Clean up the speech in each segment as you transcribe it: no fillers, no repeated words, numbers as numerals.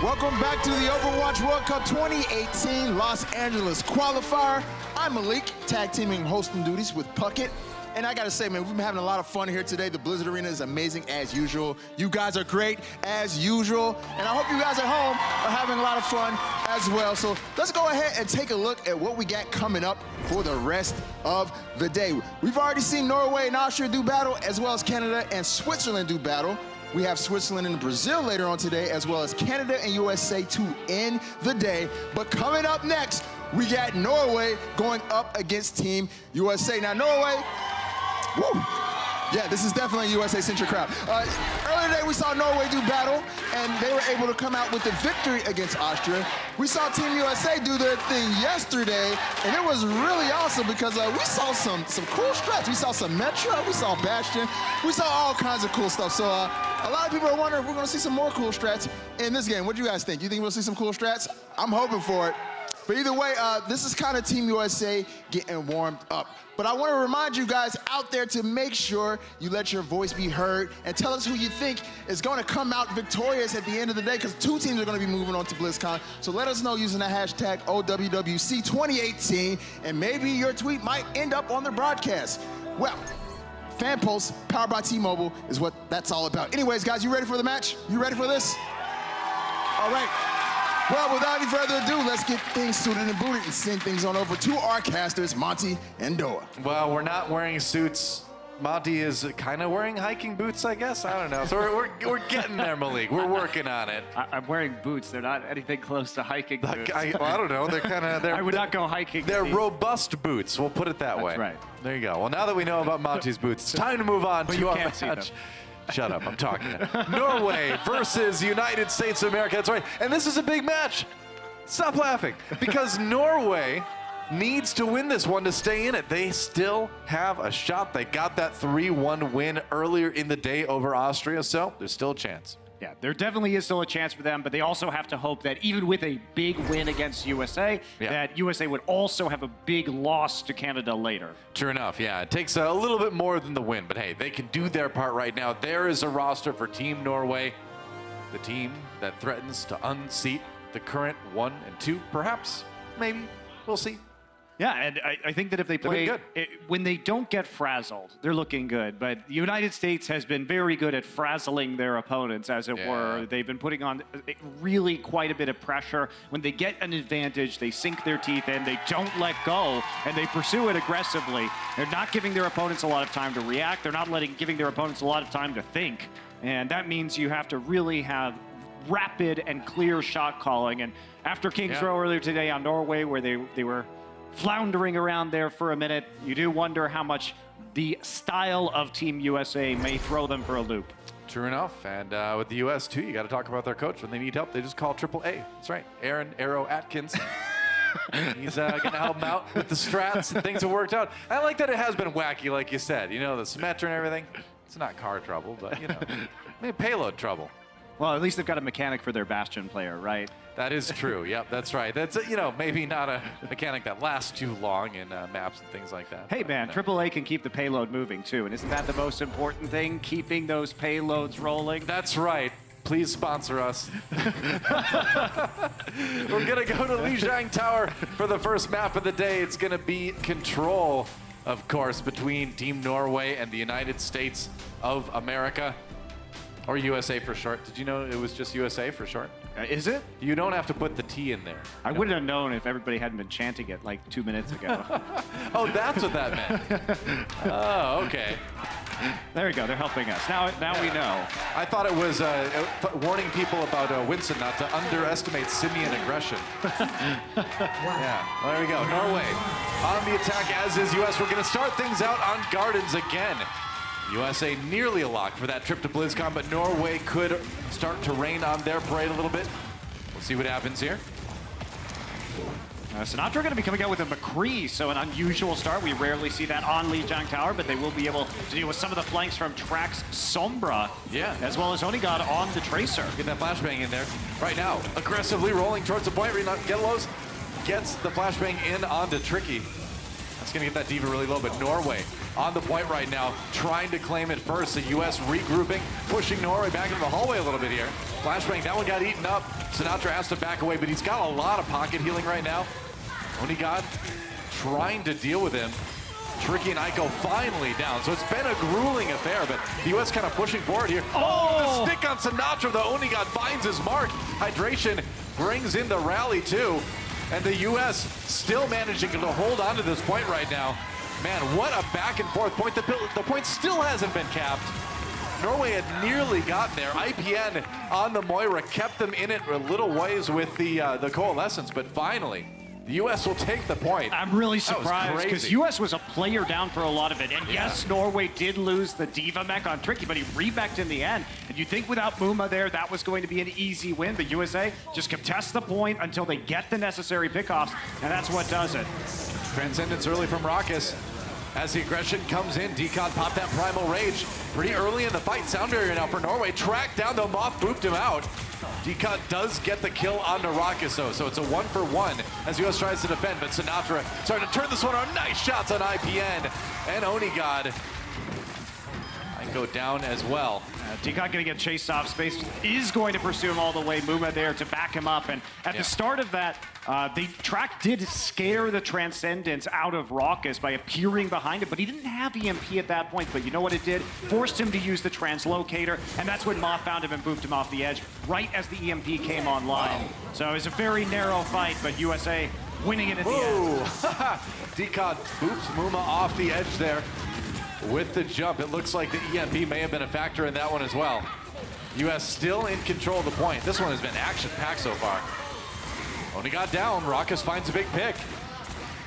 Welcome back to the Overwatch World Cup 2018 Los Angeles Qualifier. I'm Malik, tag teaming hosting duties with Puckett. And I gotta say, man, we've been having a lot of fun here today. The Blizzard Arena is amazing as usual. You guys are great as usual. And I hope you guys at home are having a lot of fun as well. So let's go ahead and take a look at what we got coming up for the rest of the day. We've already seen Norway and Austria do battle, as well as Canada and Switzerland do battle. We have Switzerland and Brazil later on today, as well as Canada and USA to end the day. But coming up next, we got Norway going up against Team USA. Now, Norway, woo, yeah, this is definitely a USA-centric crowd. Earlier today, we saw Norway do battle, and they were able to come out with the victory against Austria. We saw Team USA do their thing yesterday, and it was really awesome because we saw some cool strats. We saw some Metro, we saw Bastion, we saw all kinds of cool stuff. So a lot of people are wondering if we're gonna see some more cool strats in this game. What do you guys think? You think we'll see some cool strats? I'm hoping for it. But either way, this is kind of Team USA getting warmed up. But I want to remind you guys out there to make sure you let your voice be heard and tell us who you think is going to come out victorious at the end of the day, because two teams are going to be moving on to BlizzCon. So let us know using the hashtag OWWC2018, and maybe your tweet might end up on the broadcast. Well, Fan Pulse, powered by T-Mobile, is what that's all about. Anyways, guys, you ready for the match? You ready for this? All right. Well, without any further ado, let's get things suited and booted and send things on over to our casters, Monty and Doa. Well, we're not wearing suits. Monty is kind of wearing hiking boots, I guess. I don't know. So we're getting there, Malik. We're working on it. I'm wearing boots. They're not anything close to hiking boots. I don't know. They're kind of. I would not go hiking. They're robust boots. We'll put it that way. That's right. There you go. Well, now that we know about Monty's boots, it's time to move on to our match. Shut up, I'm talking. Norway versus United States of America. That's right. And this is a big match. Stop laughing. Because Norway needs to win this one to stay in it. They still have a shot. They got that 3-1 win earlier in the day over Austria, so there's still a chance. Yeah, there definitely is still a chance for them, but they also have to hope that even with a big win against USA, that USA would also have a big loss to Canada later. True enough, yeah. It takes a little bit more than the win, but hey, they can do their part right now. There is a roster for Team Norway, the team that threatens to unseat the current 1 and 2, perhaps, maybe. We'll see. Yeah, and I think that if they play, when they don't get frazzled, they're looking good. But the United States has been very good at frazzling their opponents, as it were. They've been putting on really quite a bit of pressure. When they get an advantage, they sink their teeth in, they don't let go, and they pursue it aggressively. They're not giving their opponents a lot of time to react. They're not giving their opponents a lot of time to think. And that means you have to really have rapid and clear shot calling. And after King's Row earlier today on Norway, where they were floundering around there for a minute, you do wonder how much the style of Team USA may throw them for a loop. True enough, and with the US too, you got to talk about their coach. When they need help, they just call AAA. That's right, Aaron Arrow Atkins. He's going to help them out with the strats, and things have worked out. I like that it has been wacky, like you said. You know, the Symmetra and everything. It's not car trouble, but you know, maybe payload trouble. Well, at least they've got a mechanic for their Bastion player, right? That is true. Yep, that's right. That's, you know, maybe not a mechanic that lasts too long in maps and things like that. Hey, man, AAA can keep the payload moving, too. And isn't that the most important thing, keeping those payloads rolling? That's right. Please sponsor us. We're going to go to Lijiang Tower for the first map of the day. It's going to be Control, of course, between Team Norway and the United States of America. Or USA for short. Did you know it was just USA for short? Is it? You don't have to put the T in there. I wouldn't have known if everybody hadn't been chanting it like 2 minutes ago. Oh, that's what that meant. Oh, okay. There we go. They're helping us. Now we know. I thought it was warning people about Winston not to underestimate simian aggression. Yeah, well, there we go. Norway on the attack, as is US. We're going to start things out on Gardens again. USA nearly a lock for that trip to BlizzCon, but Norway could start to rain on their parade a little bit. We'll see what happens here. Sinatra going to be coming out with a McCree, so an unusual start. We rarely see that on Lijiang Tower, but they will be able to deal with some of the flanks from Trax Sombra, as well as Onigod on the Tracer. Get that flashbang in there. Right now, aggressively rolling towards the point. Gelos gets the flashbang in onto Tricky. It's going to get that diva really low, but Norway on the point right now, trying to claim it first. The U.S. regrouping, pushing Norway back into the hallway a little bit here. Flashbang, that one got eaten up. Sinatra has to back away, but he's got a lot of pocket healing right now. Onigod trying to deal with him. Tricky and Aiko finally down. So it's been a grueling affair, but the U.S. kind of pushing forward here. Oh, the stick on Sinatra. The Onigod finds his mark. Hydration brings in the rally too. And the U.S. still managing to hold on to this point right now. Man, what a back and forth point. The point still hasn't been capped. Norway had nearly gotten there. IPN on the Moira kept them in it a little ways with the Coalescence, but finally, the U.S. will take the point. I'm really surprised because U.S. was a player down for a lot of it. And yes, Norway did lose the Diva mech on Tricky, but he rebacked in the end. And you think without Muma there, that was going to be an easy win. But USA just contest the point until they get the necessary pickoffs, and that's what does it. Transcendence early from Raucus. As the aggression comes in, Decon popped that Primal Rage pretty early in the fight. Sound barrier now for Norway. Tracked down, the Moth booped him out. Decon does get the kill on Raucus though, so it's a 1-for-1 as US tries to defend, but Sinatra starting to turn this one on. Nice shots on IPN, and Onigod might go down as well. Decon going to get chased off. Space is going to pursue him all the way. Muma there to back him up. And at the start of that, the track did scare the Transcendence out of Raucus by appearing behind him, but he didn't have EMP at that point. But you know what it did? Forced him to use the Translocator, and that's when Moth found him and booped him off the edge right as the EMP came online. So it was a very narrow fight, but USA winning it at the end. Decon boops Muma off the edge there. With the jump, it looks like the EMP may have been a factor in that one as well. U.S. still in control of the point. This one has been action-packed so far. Onigod down, Raucus finds a big pick.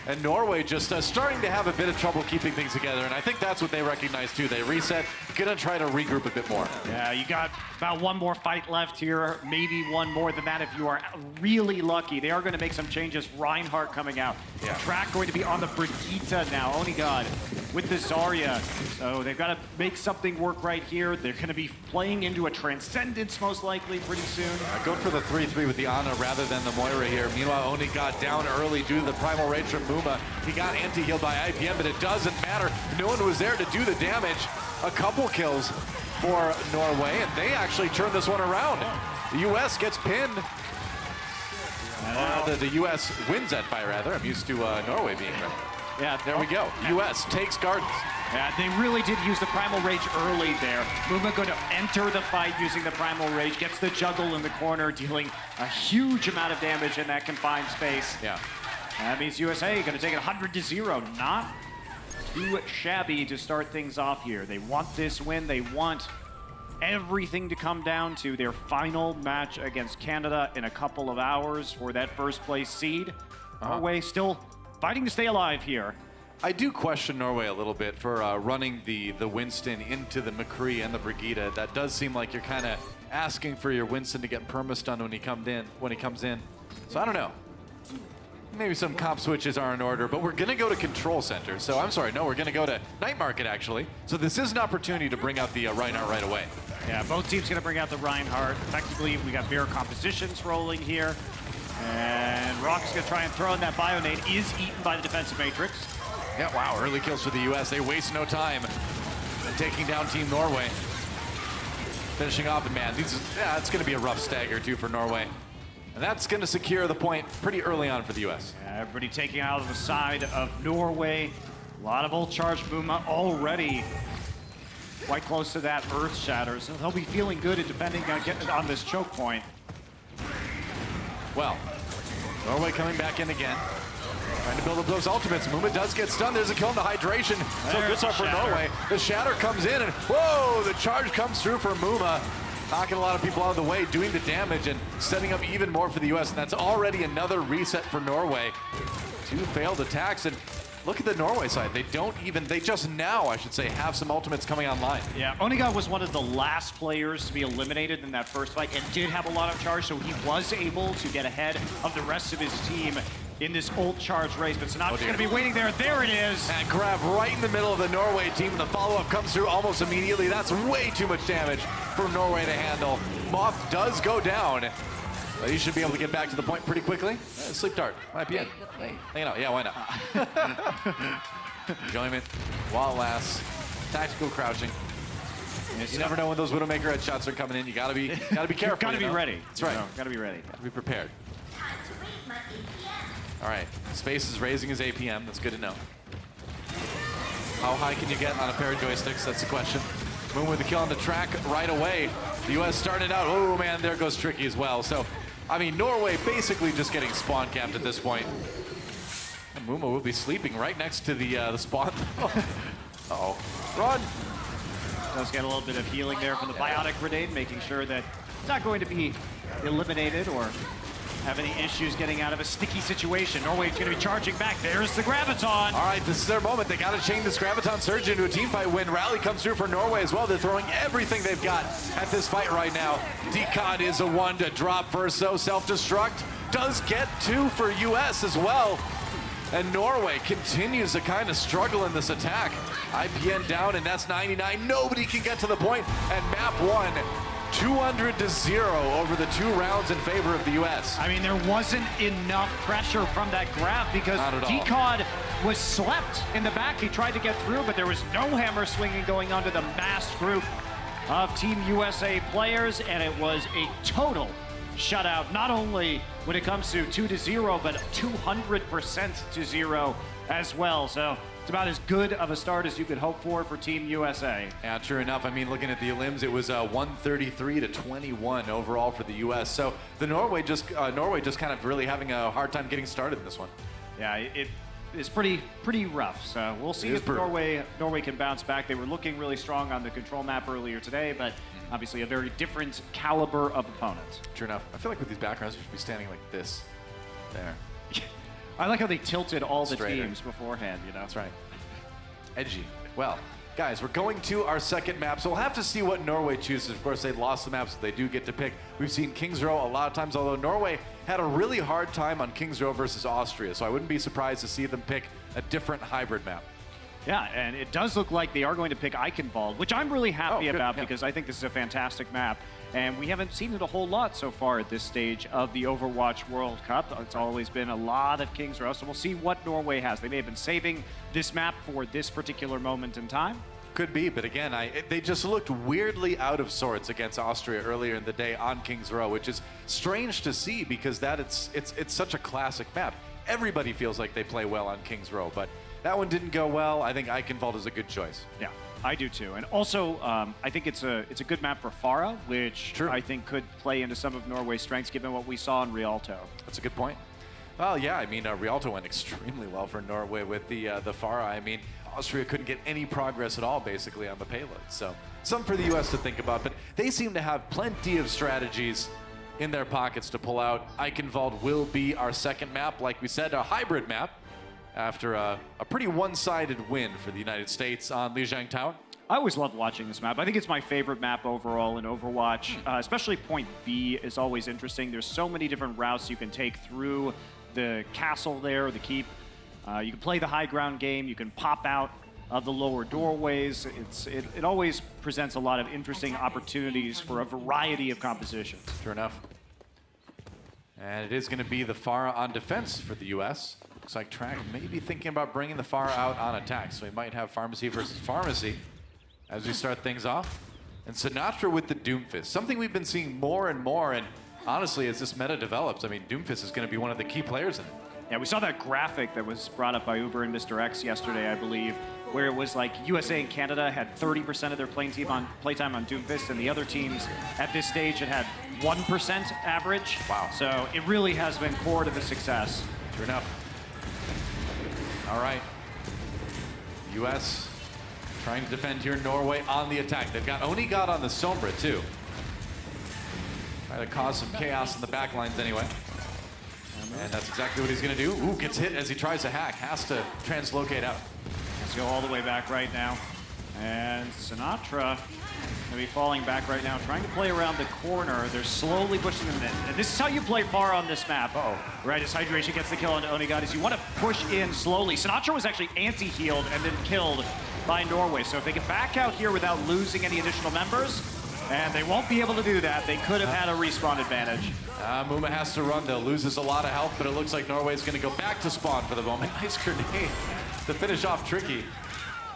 And Norway just starting to have a bit of trouble keeping things together, and I think that's what they recognize too. They reset, gonna try to regroup a bit more. Yeah, you got about one more fight left here, maybe one more than that if you are really lucky. They are gonna make some changes. Reinhardt coming out. Yeah. Track going to be on the Brigitte now. Onigod with the Zarya. So they've got to make something work right here. They're gonna be playing into a Transcendence most likely pretty soon. Going for the 3-3 with the Ana rather than the Moira here. Meanwhile, Onigod down early due to the Primal Rage from Muma. He got anti-healed by IPM, but it doesn't matter. No one was there to do the damage. A couple kills for Norway, and they actually turned this one around. The U.S. gets pinned. The U.S. wins that fight, rather. I'm used to Norway being right. Yeah, there we go. U.S. takes Gardens. Yeah, they really did use the Primal Rage early there. Muma going to enter the fight using the Primal Rage, gets the juggle in the corner, dealing a huge amount of damage in that confined space. Yeah. That means USA going to take it 100-0. Not too shabby to start things off here. They want this win. They want everything to come down to their final match against Canada in a couple of hours for that first place seed. Norway still fighting to stay alive here. I do question Norway a little bit for running the Winston into the McCree and the Brigitte. That does seem like you're kind of asking for your Winston to get perma-stunned when he comes in. So I don't know. Maybe some comp switches are in order, but we're going to go to Control Center. So I'm sorry, no, we're going to go to Night Market, actually. So this is an opportunity to bring out the Reinhardt right away. Yeah, both teams going to bring out the Reinhardt. Effectively, we got mirror compositions rolling here. And Rock's going to try and throw in that Bionade. Is eaten by the defensive matrix. Yeah, wow, early kills for the U.S. They waste no time in taking down Team Norway. Finishing off, and man, it's going to be a rough stagger, too, for Norway. And that's going to secure the point pretty early on for the U.S. Yeah, everybody taking out of the side of Norway. A lot of ult charge Muma already quite close to that Earth Shatter. So they'll be feeling good at defending getting on this choke point. Well, Norway coming back in again. Trying to build up those ultimates. Muma does get stunned. There's a kill in the hydration. So good start for Norway. The Shatter comes in, and whoa, the charge comes through for Muma. Knocking a lot of people out of the way, doing the damage, and setting up even more for the U.S. And that's already another reset for Norway. 2 failed attacks, and look at the Norway side. They just now, I should say, have some ultimates coming online. Yeah, Onigod was one of the last players to be eliminated in that first fight and did have a lot of charge, so he was able to get ahead of the rest of his team in this ult charge race, but Sinatra's going to be waiting there. There it is. And grab right in the middle of the Norway team. The follow-up comes through almost immediately. That's way too much damage for Norway to handle. Moth does go down. Well, you should be able to get back to the point pretty quickly. Sleep dart might be it. Hey, yeah, why not? Enjoyment while it lasts. Tactical crouching. You never know when those Widowmaker headshots are coming in. You gotta be careful. Gotta be ready. That's right. Gotta be ready. Gotta be prepared. All right, Space is raising his APM. That's good to know. How high can you get on a pair of joysticks? That's the question. Moon with the kill on the track right away. The U.S. started out. Oh man, there goes Tricky as well. So, I mean, Norway basically just getting spawn camped at this point. And Muma will be sleeping right next to the spawn. Uh-oh. Run! Does get a little bit of healing there from the Biotic Grenade, making sure that it's not going to be eliminated or have any issues getting out of a sticky situation. Norway's going to be charging back. There's the Graviton. All right, this is their moment. They got to chain this Graviton Surge into a team fight win. Rally comes through for Norway as well. They're throwing everything they've got at this fight right now. Decod is a one to drop first, though. Self-destruct does get two for US as well. And Norway continues to kind of struggle in this attack. IPN down, and that's 99. Nobody can get to the point. And map one, 200-0 over the 2 rounds in favor of the U.S. I mean, there wasn't enough pressure from that grab because Decod was slept in the back. He tried to get through, but there was no hammer swinging going onto the massed group of Team USA players, and it was a total shutout, not only when it comes to 2-0, but 200% to 0 as well. So it's about as good of a start as you could hope for Team USA. Yeah, true enough. I mean, looking at the elims, it was 133-21 overall for the U.S. So the Norway just kind of really having a hard time getting started in this one. Yeah, it is pretty rough. So we'll see if Norway can bounce back. They were looking really strong on the control map earlier today, but obviously a very different caliber of opponent. True enough. I feel like with these backgrounds, we should be standing like this. There. I like how they tilted all the teams beforehand, you know? That's right. Edgy. Well, guys, we're going to our second map, so we'll have to see what Norway chooses. Of course, they lost the map, so they do get to pick. We've seen Kings Row a lot of times, although Norway had a really hard time on Kings Row versus Austria, so I wouldn't be surprised to see them pick a different hybrid map. Yeah, and it does look like they are going to pick Eichenwald, which I'm really happy about because I think this is a fantastic map. And we haven't seen it a whole lot so far at this stage of the Overwatch World Cup. It's always been a lot of Kings Row, so we'll see what Norway has. They may have been saving this map for this particular moment in time. Could be, but again, they just looked weirdly out of sorts against Austria earlier in the day on Kings Row, which is strange to see because it's such a classic map. Everybody feels like they play well on Kings Row, but that one didn't go well. I think Eichenwald is a good choice. Yeah, I do too. And also, I think it's a good map for Farah, which I think could play into some of Norway's strengths given what we saw in Rialto. That's a good point. Well, yeah, I mean, Rialto went extremely well for Norway with the Farah. I mean, Austria couldn't get any progress at all, basically, on the payload. So, some for the U.S. to think about, but they seem to have plenty of strategies in their pockets to pull out. Eichenwald will be our second map. Like we said, a hybrid map after a pretty one-sided win for the United States on Lijiang Town. I always love watching this map. I think it's my favorite map overall in Overwatch. Especially Point B is always interesting. There's so many different routes you can take through the castle there, the keep. You can play the high ground game. You can pop out of the lower doorways. It always presents a lot of interesting opportunities for a variety of compositions. Sure enough. And it is going to be the Farah on defense for the U.S. Looks like Track may be thinking about bringing the Farah out on attack. So we might have Pharmacy versus Pharmacy as we start things off. And Sinatra with the Doomfist, something we've been seeing more and more. And honestly, as this meta develops, I mean, Doomfist is going to be one of the key players in it. Yeah, we saw that graphic that was brought up by Uber and Mr. X yesterday, I believe, where it was like USA and Canada had 30% of their playtime on Doomfist, and the other teams at this stage had 1% average. Wow. So it really has been core to the success. True enough. All right. U.S. trying to defend here. Norway on the attack. They've got Onigod on the Sombra, too. Trying to cause some chaos in the back lines anyway. And that's exactly what he's going to do. Ooh, gets hit as he tries to hack. Has to translocate out. Let's go all the way back right now. And Sinatra going to be falling back right now, trying to play around the corner. They're slowly pushing them in. And this is how you play far on this map. Right, as Hydration gets the kill on Onigod, is you want to push in slowly. Sinatra was actually anti-healed and then killed by Norway. So if they can back out here without losing any additional members, And they won't be able to do that. They could have had a respawn advantage. Muma has to run, though. Loses a lot of health, but it looks like Norway's going to go back to spawn for the moment. Nice grenade to finish off Tricky.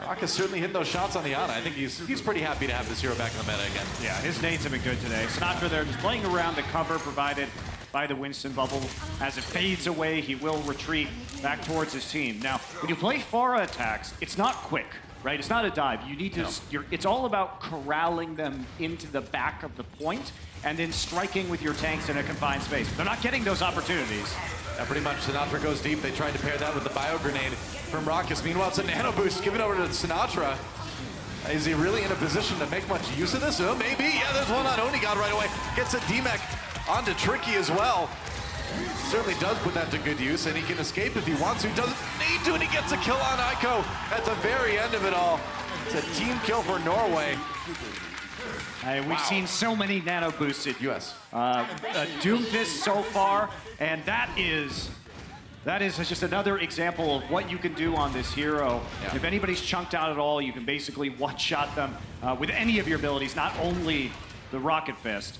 Rock is certainly hitting those shots on the Ana. I think he's pretty happy to have this hero back in the meta again. Yeah, his nades have been good today. Sinatra there just playing around the cover provided by the Winston bubble. As it fades away, he will retreat back towards his team. Now, when you play Pharah attacks, it's not quick, right? It's not a dive. You need to, it's all about corralling them into the back of the point and then striking with your tanks in a confined space. They're not getting those opportunities. Pretty much Sinatra goes deep. They tried to pair that with the bio grenade from Raucus. Meanwhile, it's a nano boost given over to Sinatra. Is he really in a position to make much use of this? Oh, maybe. Yeah, there's one on Onigod right away. Gets a DMEC onto Tricky as well. Certainly does put that to good use, and he can escape if he wants to. He doesn't need to, and he gets a kill on Ico at the very end of it all. It's a team kill for Norway. We've seen so many nano boosted US. Doomfist so far, and that is just another example of what you can do on this hero. Yeah. If anybody's chunked out at all, you can basically one-shot them with any of your abilities, not only the Rocket Fist.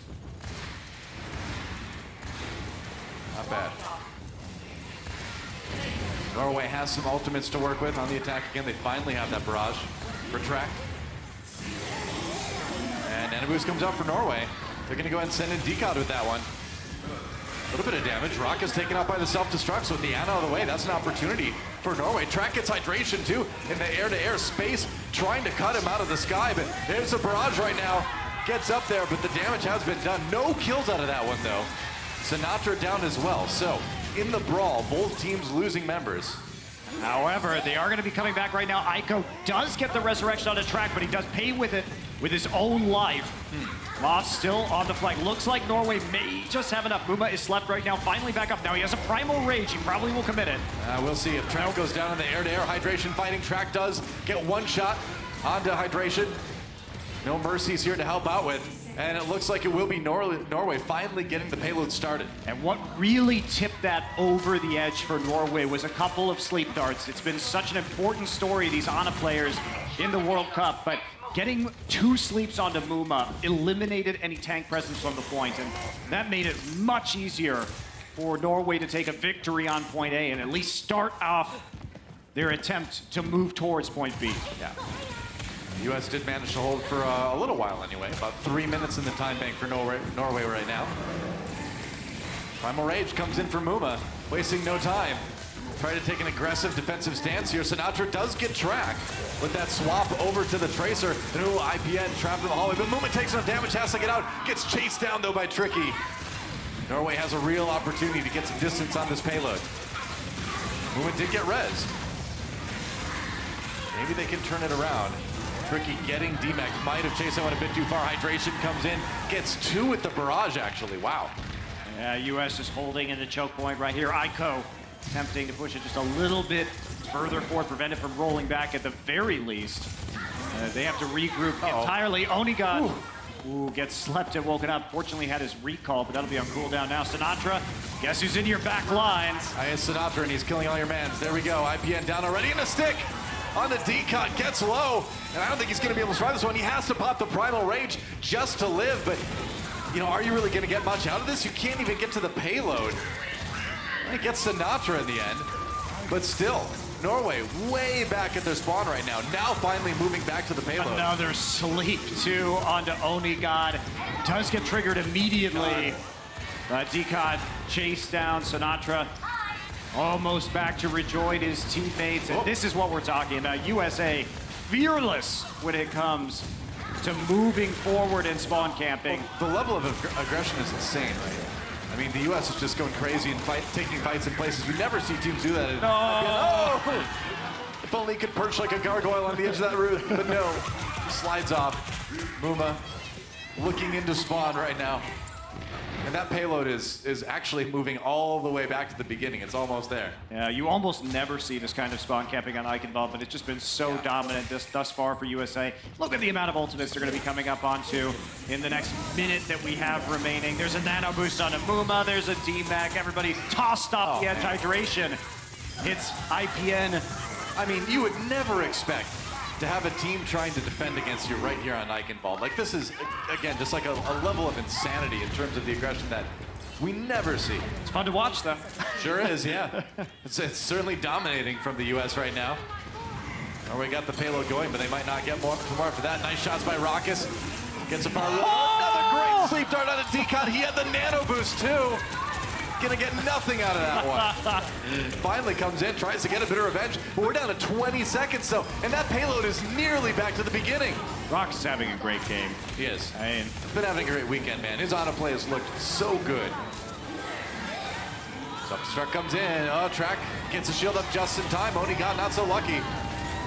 Not bad. Norway has some ultimates to work with on the attack again. They finally have that barrage for track. And Nanaboost comes out for Norway. They're going to go ahead and send in Decod with that one. A little bit of damage. Rock is taken out by the self-destruct, so with the Ana out of the way, that's an opportunity for Norway. Track gets hydration, too, in the air-to-air space, trying to cut him out of the sky, but there's a barrage right now. Gets up there, but the damage has been done. No kills out of that one, though. Sinatra down as well. So, in the brawl, both teams losing members. However, they are going to be coming back right now. Ico does get the resurrection on the track, but he does pay with it with his own life. Lost still on the flank. Looks like Norway may just have enough. Muma is slept right now, finally back up. Now he has a primal rage. He probably will commit it. We'll see if Track goes down in the air-to-air hydration fighting. Track does get one shot onto hydration. No mercies here to help out with. And it looks like it will be Norway finally getting the payload started. And what really tipped that over the edge for Norway was a couple of sleep darts. It's been such an important story, these Ana players in the World Cup, but getting 2 sleeps onto Muma eliminated any tank presence from the point, and that made it much easier for Norway to take a victory on point A and at least start off their attempt to move towards point B. Yeah. The US did manage to hold for a little while anyway. About 3 minutes in the time bank for Norway right now. Primal Rage comes in for Muma, wasting no time. Try to take an aggressive defensive stance here. Sinatra does get tracked with that swap over to the Tracer. And IPN trapped in the hallway, but Muma takes enough damage, has to get out. Gets chased down though by Tricky. Norway has a real opportunity to get some distance on this payload. Muma did get rezzed. Maybe they can turn it around. Tricky getting DMEC, might have chased that one a bit too far. Hydration comes in, gets 2 with the barrage actually, wow. Yeah, US is holding in the choke point right here. Ico attempting to push it just a little bit further forward, prevent it from rolling back at the very least. They have to regroup entirely. Onigod gets slept and woken up. Fortunately had his recall, but that'll be on cooldown now. Sinatra, guess who's in your back lines? It's Sinatra and he's killing all your mans. There we go, IPN down already in the stick. On the D-cut, gets low, and I don't think he's gonna be able to survive this one. He has to pop the Primal Rage just to live, but, you know, are you really gonna get much out of this? You can't even get to the payload. It gets Sinatra in the end, but still, Norway way back at their spawn right now. Now finally moving back to the payload. Another sleep, too, onto Onigod. Does get triggered immediately. D-cut chased down Sinatra. Almost back to rejoin his teammates, and this is what we're talking about. USA fearless when it comes to moving forward and spawn camping. Well, the level of aggression is insane, right? I mean, the US is just going crazy and taking fights in places you never see teams do that. If only he could perch like a gargoyle on the edge of that roof, but no, slides off. Muma looking into spawn right now. And that payload is actually moving all the way back to the beginning. It's almost there. Yeah, you almost never see this kind of spawn camping on Eichenwald, but it's just been so dominant thus far for USA. Look at the amount of ultimates they're going to be coming up onto in the next minute that we have remaining. There's a nano boost on a Muma, there's a DMAC, everybody tossed off the edge hydration. Hits IPN. I mean, you would never expect to have a team trying to defend against you right here on Eichenwald. Like, this is, again, just like a level of insanity in terms of the aggression that we never see. It's fun to watch, though. Sure is, yeah. It's certainly dominating from the U.S. right now. Norway got the payload going, but they might not get more after that. Nice shots by Raucus. Gets a far. Another great sleep dart on a decon. He had the nano boost, too. Gonna get nothing out of that one. Finally comes in, tries to get a bit of revenge, but we're down to 20 seconds, though, and that payload is nearly back to the beginning. Rock's is having a great game. He is. I mean, He's been having a great weekend, man. His auto play has looked so good. Substruct comes in. Oh, Track gets a shield up just in time. Oni got not so lucky.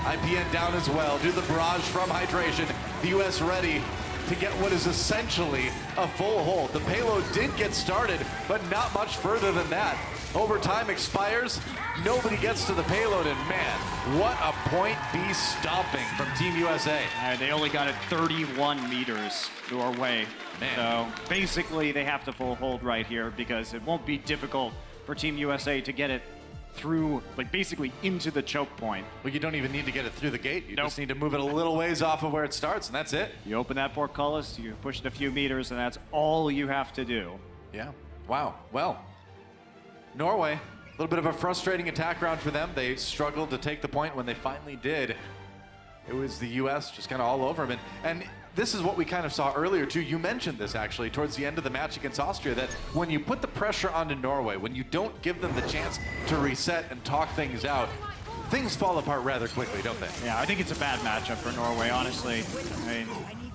IPN down as well. Do the barrage from Hydration. The U.S. ready to get what is essentially a full hold. The payload did get started, but not much further than that. Overtime expires, nobody gets to the payload, and man, what a point B stomping from Team USA. they only got it 31 meters Norway. Man. So basically they have to full hold right here because it won't be difficult for Team USA to get it through, like basically into the choke point. Well, you don't even need to get it through the gate. You just need to move it a little ways off of where it starts, and that's it. You open that portcullis, you push it a few meters, and that's all you have to do. Yeah. Wow. Well, Norway, a little bit of a frustrating attack round for them. They struggled to take the point. When they finally did, it was the U.S. just kind of all over them. And this is what we kind of saw earlier, too. You mentioned this, actually, towards the end of the match against Austria, that when you put the pressure onto Norway, when you don't give them the chance to reset and talk things out, things fall apart rather quickly, don't they? Yeah, I think it's a bad matchup for Norway, honestly. I mean,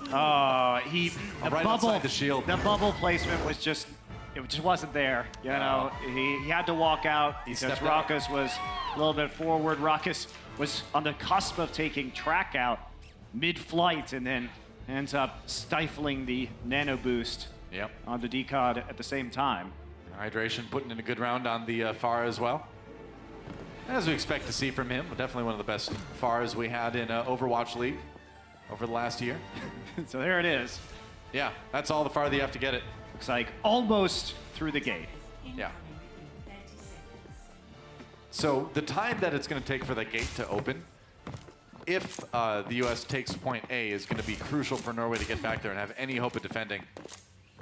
the right bubble, outside the shield. The bubble placement was just, it just wasn't there. You know, he had to walk out because Raucus was a little bit forward. Raucus was on the cusp of taking Track out mid-flight, and then ends up stifling the nano boost on the decod at the same time. Hydration putting in a good round on the FAR as well. As we expect to see from him, definitely one of the best FARs we had in Overwatch League over the last year. So there it is. Yeah, that's all the farther you have to get it. Looks like almost through the gate. Yeah. So the time that it's going to take for the gate to open, if the U.S. takes point A, is going to be crucial for Norway to get back there and have any hope of defending.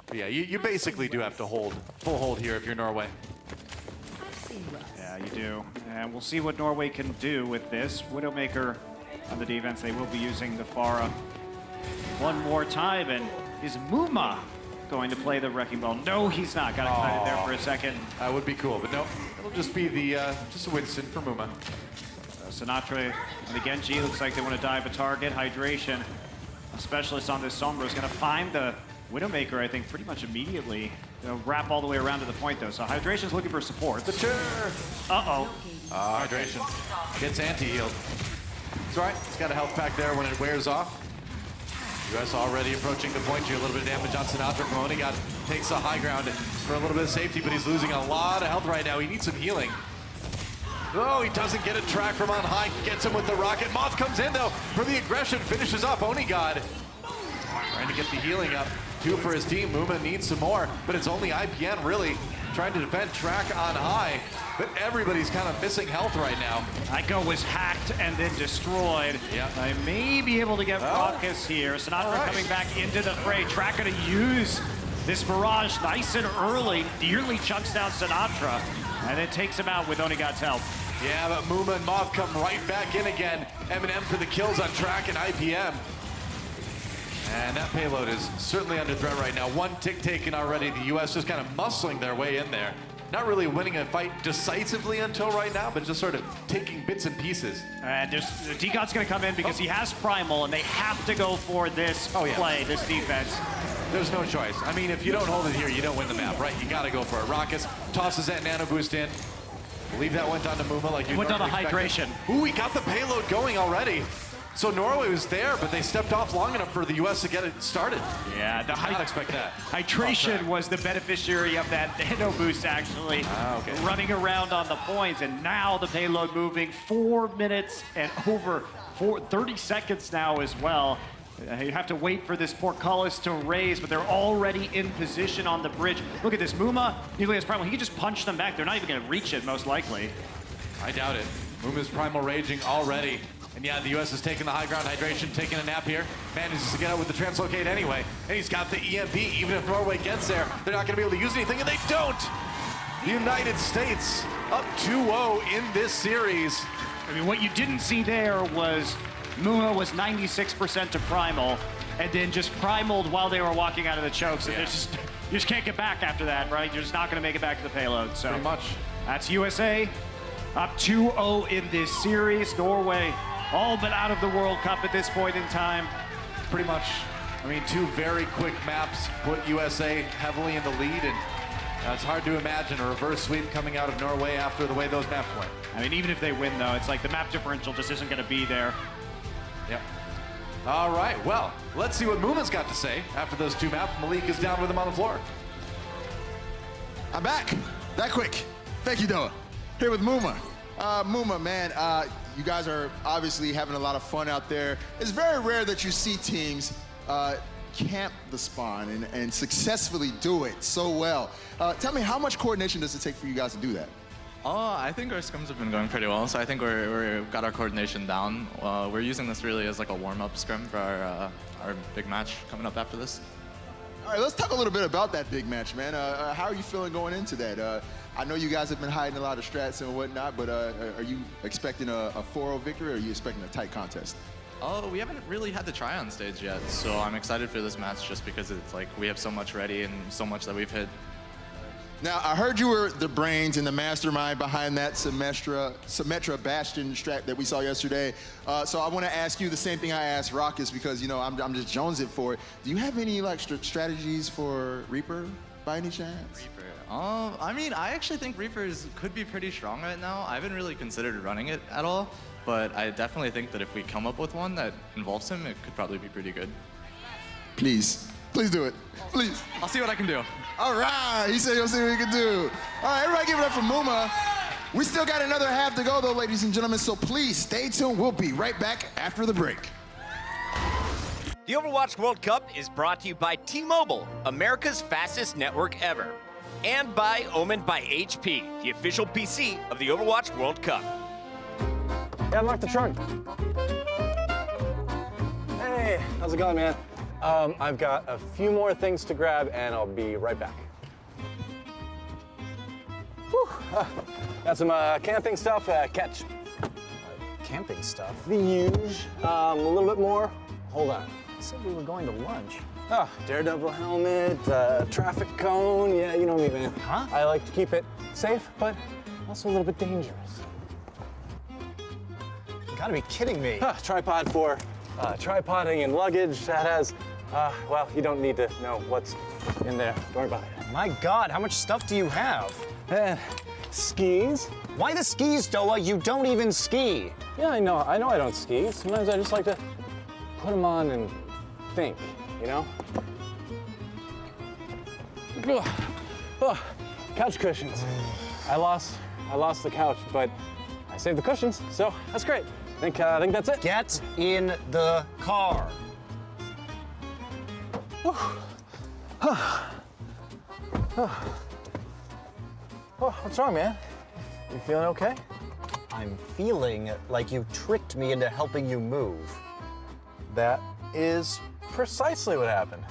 But yeah, you basically do have to hold, full hold here if you're Norway. Yeah, you do. And we'll see what Norway can do with this. Widowmaker on the defense. They will be using the Pharah one more time. And is Muma going to play the Wrecking Ball? No, he's not. Got excited there for a second. That would be cool, but no, it'll just be the just Winston for Muma. Sinatra and the Genji looks like they want to dive a target. Hydration, a specialist on this Sombra, is going to find the Widowmaker, I think, pretty much immediately. They'll wrap all the way around to the point, though. So Hydration's looking for support. The chair. Uh-oh. Hydration gets anti-healed. It's all right. It's got a health pack there when it wears off. U.S. already approaching the point here. A little bit of damage on Sinatra from Onigod. Takes the high ground for a little bit of safety, but he's losing a lot of health right now. He needs some healing. Oh, he doesn't get a Track from on high. Gets him with the rocket. Moth comes in, though, for the aggression. Finishes off Onigod. Trying to get the healing up. 2 for his team. Muma needs some more, but it's only IPN really trying to defend Track on high. But everybody's kind of missing health right now. Ico was hacked and then destroyed. Yeah. I may be able to get Raucus here. Sinatra coming back into the fray. Track going to use this barrage nice and early. Nearly chunks down Sinatra. And then takes him out with Onigod's help. Yeah, but Muma and Moth come right back in again. M&M for the kills on Track and IPM. And that payload is certainly under threat right now. 1 tick taken already. The U.S. just kind of muscling their way in there. Not really winning a fight decisively until right now, but just sort of taking bits and pieces. And Decon's going to come in because he has Primal, and they have to go for this play, this defense. There's no choice. I mean, if you don't hold it here, you don't win the map, right? You got to go for it. Raucus tosses that nano boost in. I believe that went on to Muma like you went on to expected. Hydration. Ooh, he got the payload going already. So Norway was there, but they stepped off long enough for the U.S. to get it started. Yeah, did not expect that. Hydration was the beneficiary of that nano boost, actually. Running around on the points, and now the payload moving 4 minutes and over 30 seconds now as well. You have to wait for this portcullis to raise, but they're already in position on the bridge. Look at this, Muma, Nucleus Primal, he can just punch them back. They're not even gonna reach it, most likely. I doubt it. Muma's Primal raging already. And yeah, the U.S. is taking the high ground hydration, taking a nap here. Manages to get out with the translocate anyway. And he's got the EMP. Even if Norway gets there, they're not going to be able to use anything, and they don't! The United States up 2-0 in this series. I mean, what you didn't see there was Muma was 96% to Primal, and then just Primaled while they were walking out of the chokes. And you just can't get back after that, right? You're just not going to make it back to the payload. So pretty much. That's USA up 2-0 in this series. Norway all but out of the World Cup at this point in time. Pretty much. I mean, two very quick maps put USA heavily in the lead, and it's hard to imagine a reverse sweep coming out of Norway after the way those maps went. I mean, even if they win, though, it's like the map differential just isn't going to be there. Yep. All right, well, let's see what Muma's got to say after those two maps. Malik is down with him on the floor. I'm back. That quick. Thank you, Noah. Here with Muma. Muma, man, you guys are obviously having a lot of fun out there. It's very rare that you see teams camp the spawn and successfully do it so well. Tell me, how much coordination does it take for you guys to do that? I think our scrims have been going pretty well, so I think we've got our coordination down. We're using this really as like a warm-up scrim for our big match coming up after this. All right, let's talk a little bit about that big match, man. How are you feeling going into that? I know you guys have been hiding a lot of strats and whatnot, but are you expecting a 4-0 victory, or are you expecting a tight contest? We haven't really had the try on stage yet, so I'm excited for this match just because it's like we have so much ready and so much that we've hit. Now, I heard you were the brains and the mastermind behind that Symmetra Bastion strat that we saw yesterday. So I want to ask you the same thing I asked Raucus, because, you know, I'm just jonesing for it. Do you have any, like, strategies for Reaper by any chance? Reaper. I mean, I actually think Reaper could be pretty strong right now. I haven't really considered running it at all, but I definitely think that if we come up with one that involves him, it could probably be pretty good. Please. Please do it. Please. I'll see what I can do. All right. He said he'll see what he can do. All right, everybody give it up for Muma. We still got another half to go, though, ladies and gentlemen, so please stay tuned. We'll be right back after the break. The Overwatch World Cup is brought to you by T-Mobile, America's fastest network ever. And by Omen by HP, the official PC of the Overwatch World Cup. Yeah, unlock the trunk. Hey, how's it going, man? I've got a few more things to grab, and I'll be right back. Whew. Got some camping stuff, catch. Camping stuff? The huge. A little bit more. Hold on. I said we were going to lunch. Oh, Daredevil helmet, traffic cone. Yeah, you know me, man. Huh? I like to keep it safe, but also a little bit dangerous. You gotta be kidding me. Tripod for tripoding and luggage. That has, well, you don't need to know what's in there. Don't worry about it. My God, how much stuff do you have? Skis. Why the skis, Doa? You don't even ski. Yeah, I know I don't ski. Sometimes I just like to put them on and think, you know? Oh, couch cushions. I lost the couch, but I saved the cushions, so that's great. I think that's it. Get in the car. Oh, what's wrong, man? You feeling okay? I'm feeling like you tricked me into helping you move. That is precisely what happened.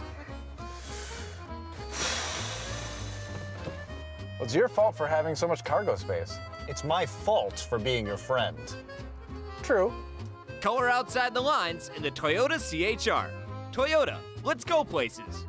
Well, it's your fault for having so much cargo space. It's my fault for being your friend. True. Color outside the lines in the Toyota CHR. Toyota, let's go places.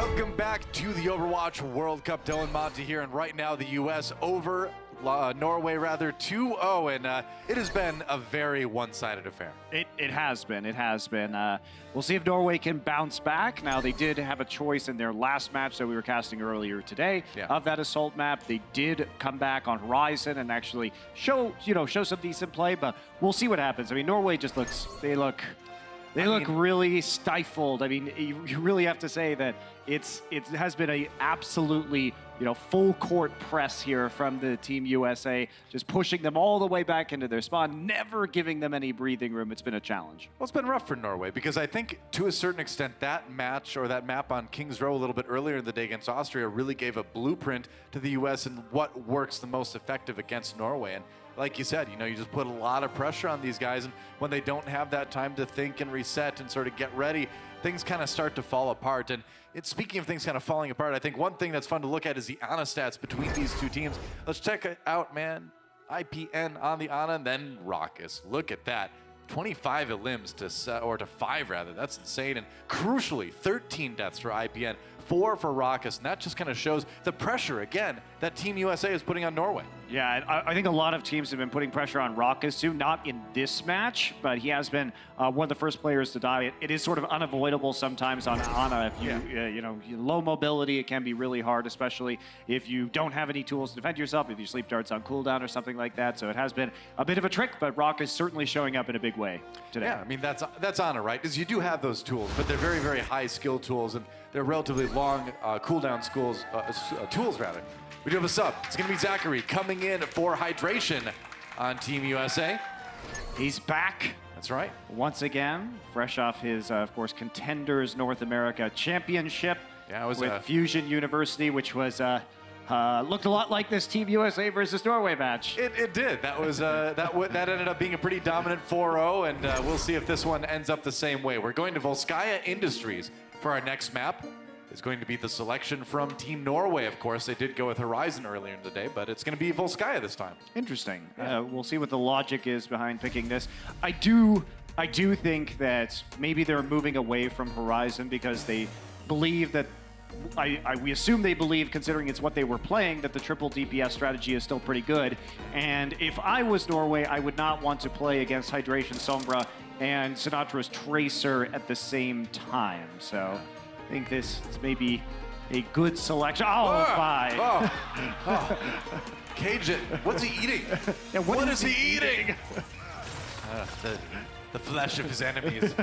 Welcome back to the Overwatch World Cup. Dylan Monty here, and right now the U.S. over Norway, 2-0, and it has been a very one-sided affair. It has been. It has been. We'll see if Norway can bounce back. Now, they did have a choice in their last match that we were casting earlier today of that assault map. They did come back on Horizon and actually show some decent play, but we'll see what happens. I mean, Norway just they look really stifled. I mean, you really have to say that it has been a absolutely full court press here from the Team USA, just pushing them all the way back into their spawn, never giving them any breathing room. It's been a challenge. Well, it's been rough for Norway because I think to a certain extent that match or that map on Kings Row a little bit earlier in the day against Austria really gave a blueprint to the US and what works the most effective against Norway. And like you said, you just put a lot of pressure on these guys, and when they don't have that time to think and reset and sort of get ready, things kind of start to fall apart. And speaking of things kind of falling apart, I think one thing that's fun to look at is the Ana stats between these two teams. Let's check it out, man. IPN on the Ana, and then Raucus. Look at that. 25 elims to 5 rather. That's insane. And crucially, 13 deaths for IPN, 4 for Raucus, and that just kind of shows the pressure again that Team USA is putting on Norway. Yeah, I think a lot of teams have been putting pressure on Raucus too, not in this match, but he has been one of the first players to die. It is sort of unavoidable sometimes on Ana. If low mobility, it can be really hard, especially if you don't have any tools to defend yourself, if your sleep dart's on cooldown or something like that. So it has been a bit of a trick, but Raucus certainly showing up in a big way today. Yeah, I mean, that's Ana, right? Because you do have those tools, but they're very, very high skill tools, and they're relatively long cooldown tools, rather. We do have a sub. It's going to be Zachary coming in for hydration on Team USA. He's back. That's right. Once again, fresh off his, of course, Contenders North America Championship with Fusion University, which was looked a lot like this Team USA versus Norway match. It did. That was that ended up being a pretty dominant 4-0, and we'll see if this one ends up the same way. We're going to Volskaya Industries for our next map. Is going to be the selection from Team Norway, of course. They did go with Horizon earlier in the day, but it's going to be Volskaya this time. Interesting. We'll see what the logic is behind picking this. I do think that maybe they're moving away from Horizon because they believe that we assume they believe, considering it's what they were playing, that the triple DPS strategy is still pretty good. And if I was Norway, I would not want to play against Hydration Sombra and Sinatra's Tracer at the same time. So I think this is maybe a good selection. Cajun, what's he eating? Yeah, what is he eating? The flesh of his enemies.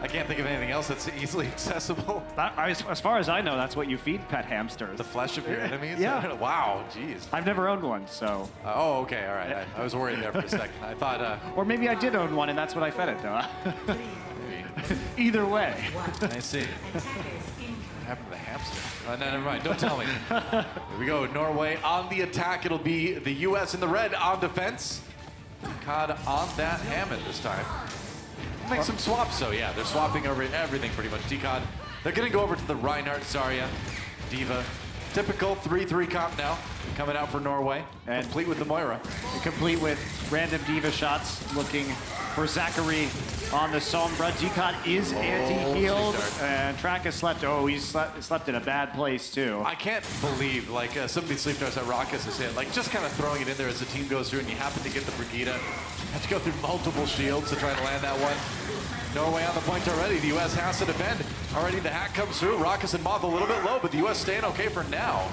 I can't think of anything else that's easily accessible. As far as I know, that's what you feed pet hamsters. The flesh of your enemies? Yeah. Wow, jeez. I've never owned one, so. Okay, all right. I was worried there for a second. I thought. Or maybe I did own one, and that's what I fed it, though. Either way. I see. What happened to the hamster? No, never mind. Don't tell me. Here we go. Norway on the attack. It'll be the U.S. in the red on defense. Cod on that Hammond this time. Make some swaps, so yeah, they're swapping over everything pretty much. Decod. They're going to go over to the Reinhardt, Zarya, Diva. Typical 3-3 comp now. Coming out for Norway. And complete with the Moira. Complete with random Diva shots. Looking for Zachary on the Sombra. Decod is anti-healed. And Track has slept. He slept in a bad place, too. I can't believe, some of these sleep darts that Raucus has hit, just kind of throwing it in there as the team goes through and you happen to get the Brigida. Have to go through multiple shields to try to land that one. Norway on the point already. The U.S. has to defend. Already the hack comes through. Raucus and Moth a little bit low, but the U.S. staying okay for now.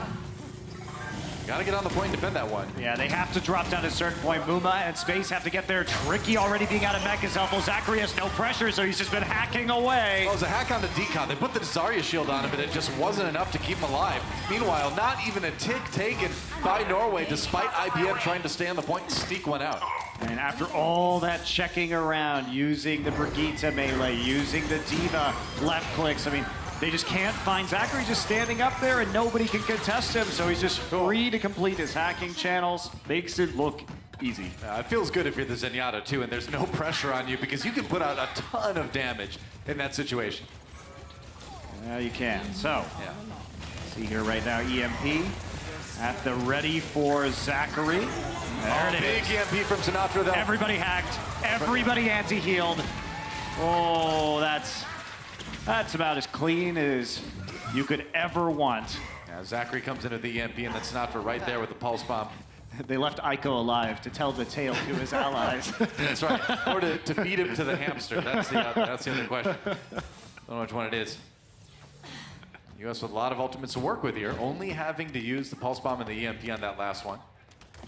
Gotta get on the point and defend that one. Yeah, they have to drop down to a certain point. Muma and Space have to get there. Tricky already being out of Mech's elbow. Zachary has no pressure, so he's just been hacking away. Oh, it was a hack on the Decod. They put the Zarya shield on him, but it just wasn't enough to keep him alive. Meanwhile, not even a tick taken by Norway, despite IBM trying to stay on the point and sneak one out. And after all that checking around, using the Brigitte melee, using the Diva left clicks, they just can't find Zachary just standing up there and nobody can contest him, so he's just free to complete his hacking channels. Makes it look easy. It feels good if you're the Zenyatta too, and there's no pressure on you because you can put out a ton of damage in that situation. Yeah, you can. So, see here right now, EMP at the ready for Zachary. There it big is. EMP from Sinatra though. Everybody hacked. Everybody anti-healed. Oh, that's That's about as clean as you could ever want. Yeah, Zachary comes into the EMP, and that's Sinatra right there with the pulse bomb. They left Aiko alive to tell the tale to his allies. That's right. Or to feed him to the hamster. That's the other question. Don't know which one it is. U.S. with a lot of ultimates to work with here, only having to use the pulse bomb and the EMP on that last one.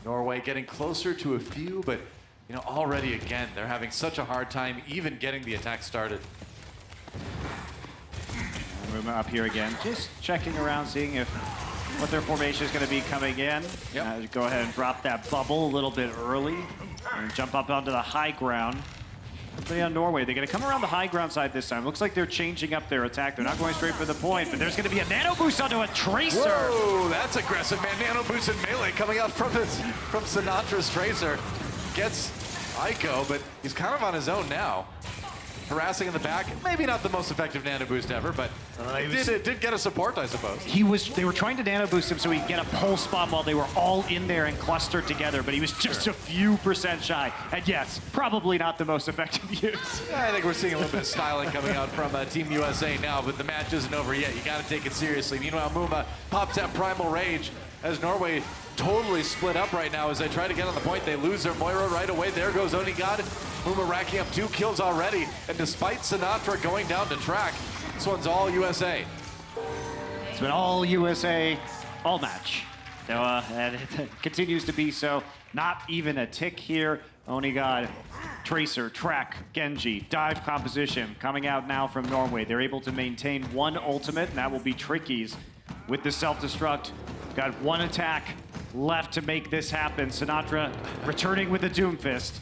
Norway getting closer to a few, but you know, already again, they're having such a hard time even getting the attack started. Movement up here again, just checking around, seeing if what their formation is going to be coming in. Yep. Go ahead and drop that bubble a little bit early and jump up onto the high ground. Somebody on Norway, they're going to come around the high ground side this time. Looks like they're changing up their attack. They're not going straight for the point, but there's going to be a nano boost onto a Tracer. Whoa, that's aggressive, man. Nano boost and melee coming out from Sinatra's Tracer. Gets Aiko, but he's kind of on his own now. Harassing in the back, maybe not the most effective nano boost ever, but it did get a support, I suppose. They were trying to nano boost him so he'd get a pulse bomb while they were all in there and clustered together, but he was just a few % shy. And yes, probably not the most effective use. Yeah, I think we're seeing a little bit of styling coming out from Team USA now, but the match isn't over yet. You got to take it seriously. Meanwhile, Muma pops that Primal Rage as Norway totally split up right now as they try to get on the point. They lose their Moira right away. There goes Onigod. Muma racking up 2 kills already. And despite Sinatra going down to track, this one's all USA. It's been all USA, all match. So, and it continues to be so. Not even a tick here. Onigod, Tracer, Track, Genji, dive composition coming out now from Norway. They're able to maintain 1 ultimate, and that will be Tricky's with the self-destruct. Got 1 attack left to make this happen. Sinatra returning with the Doomfist.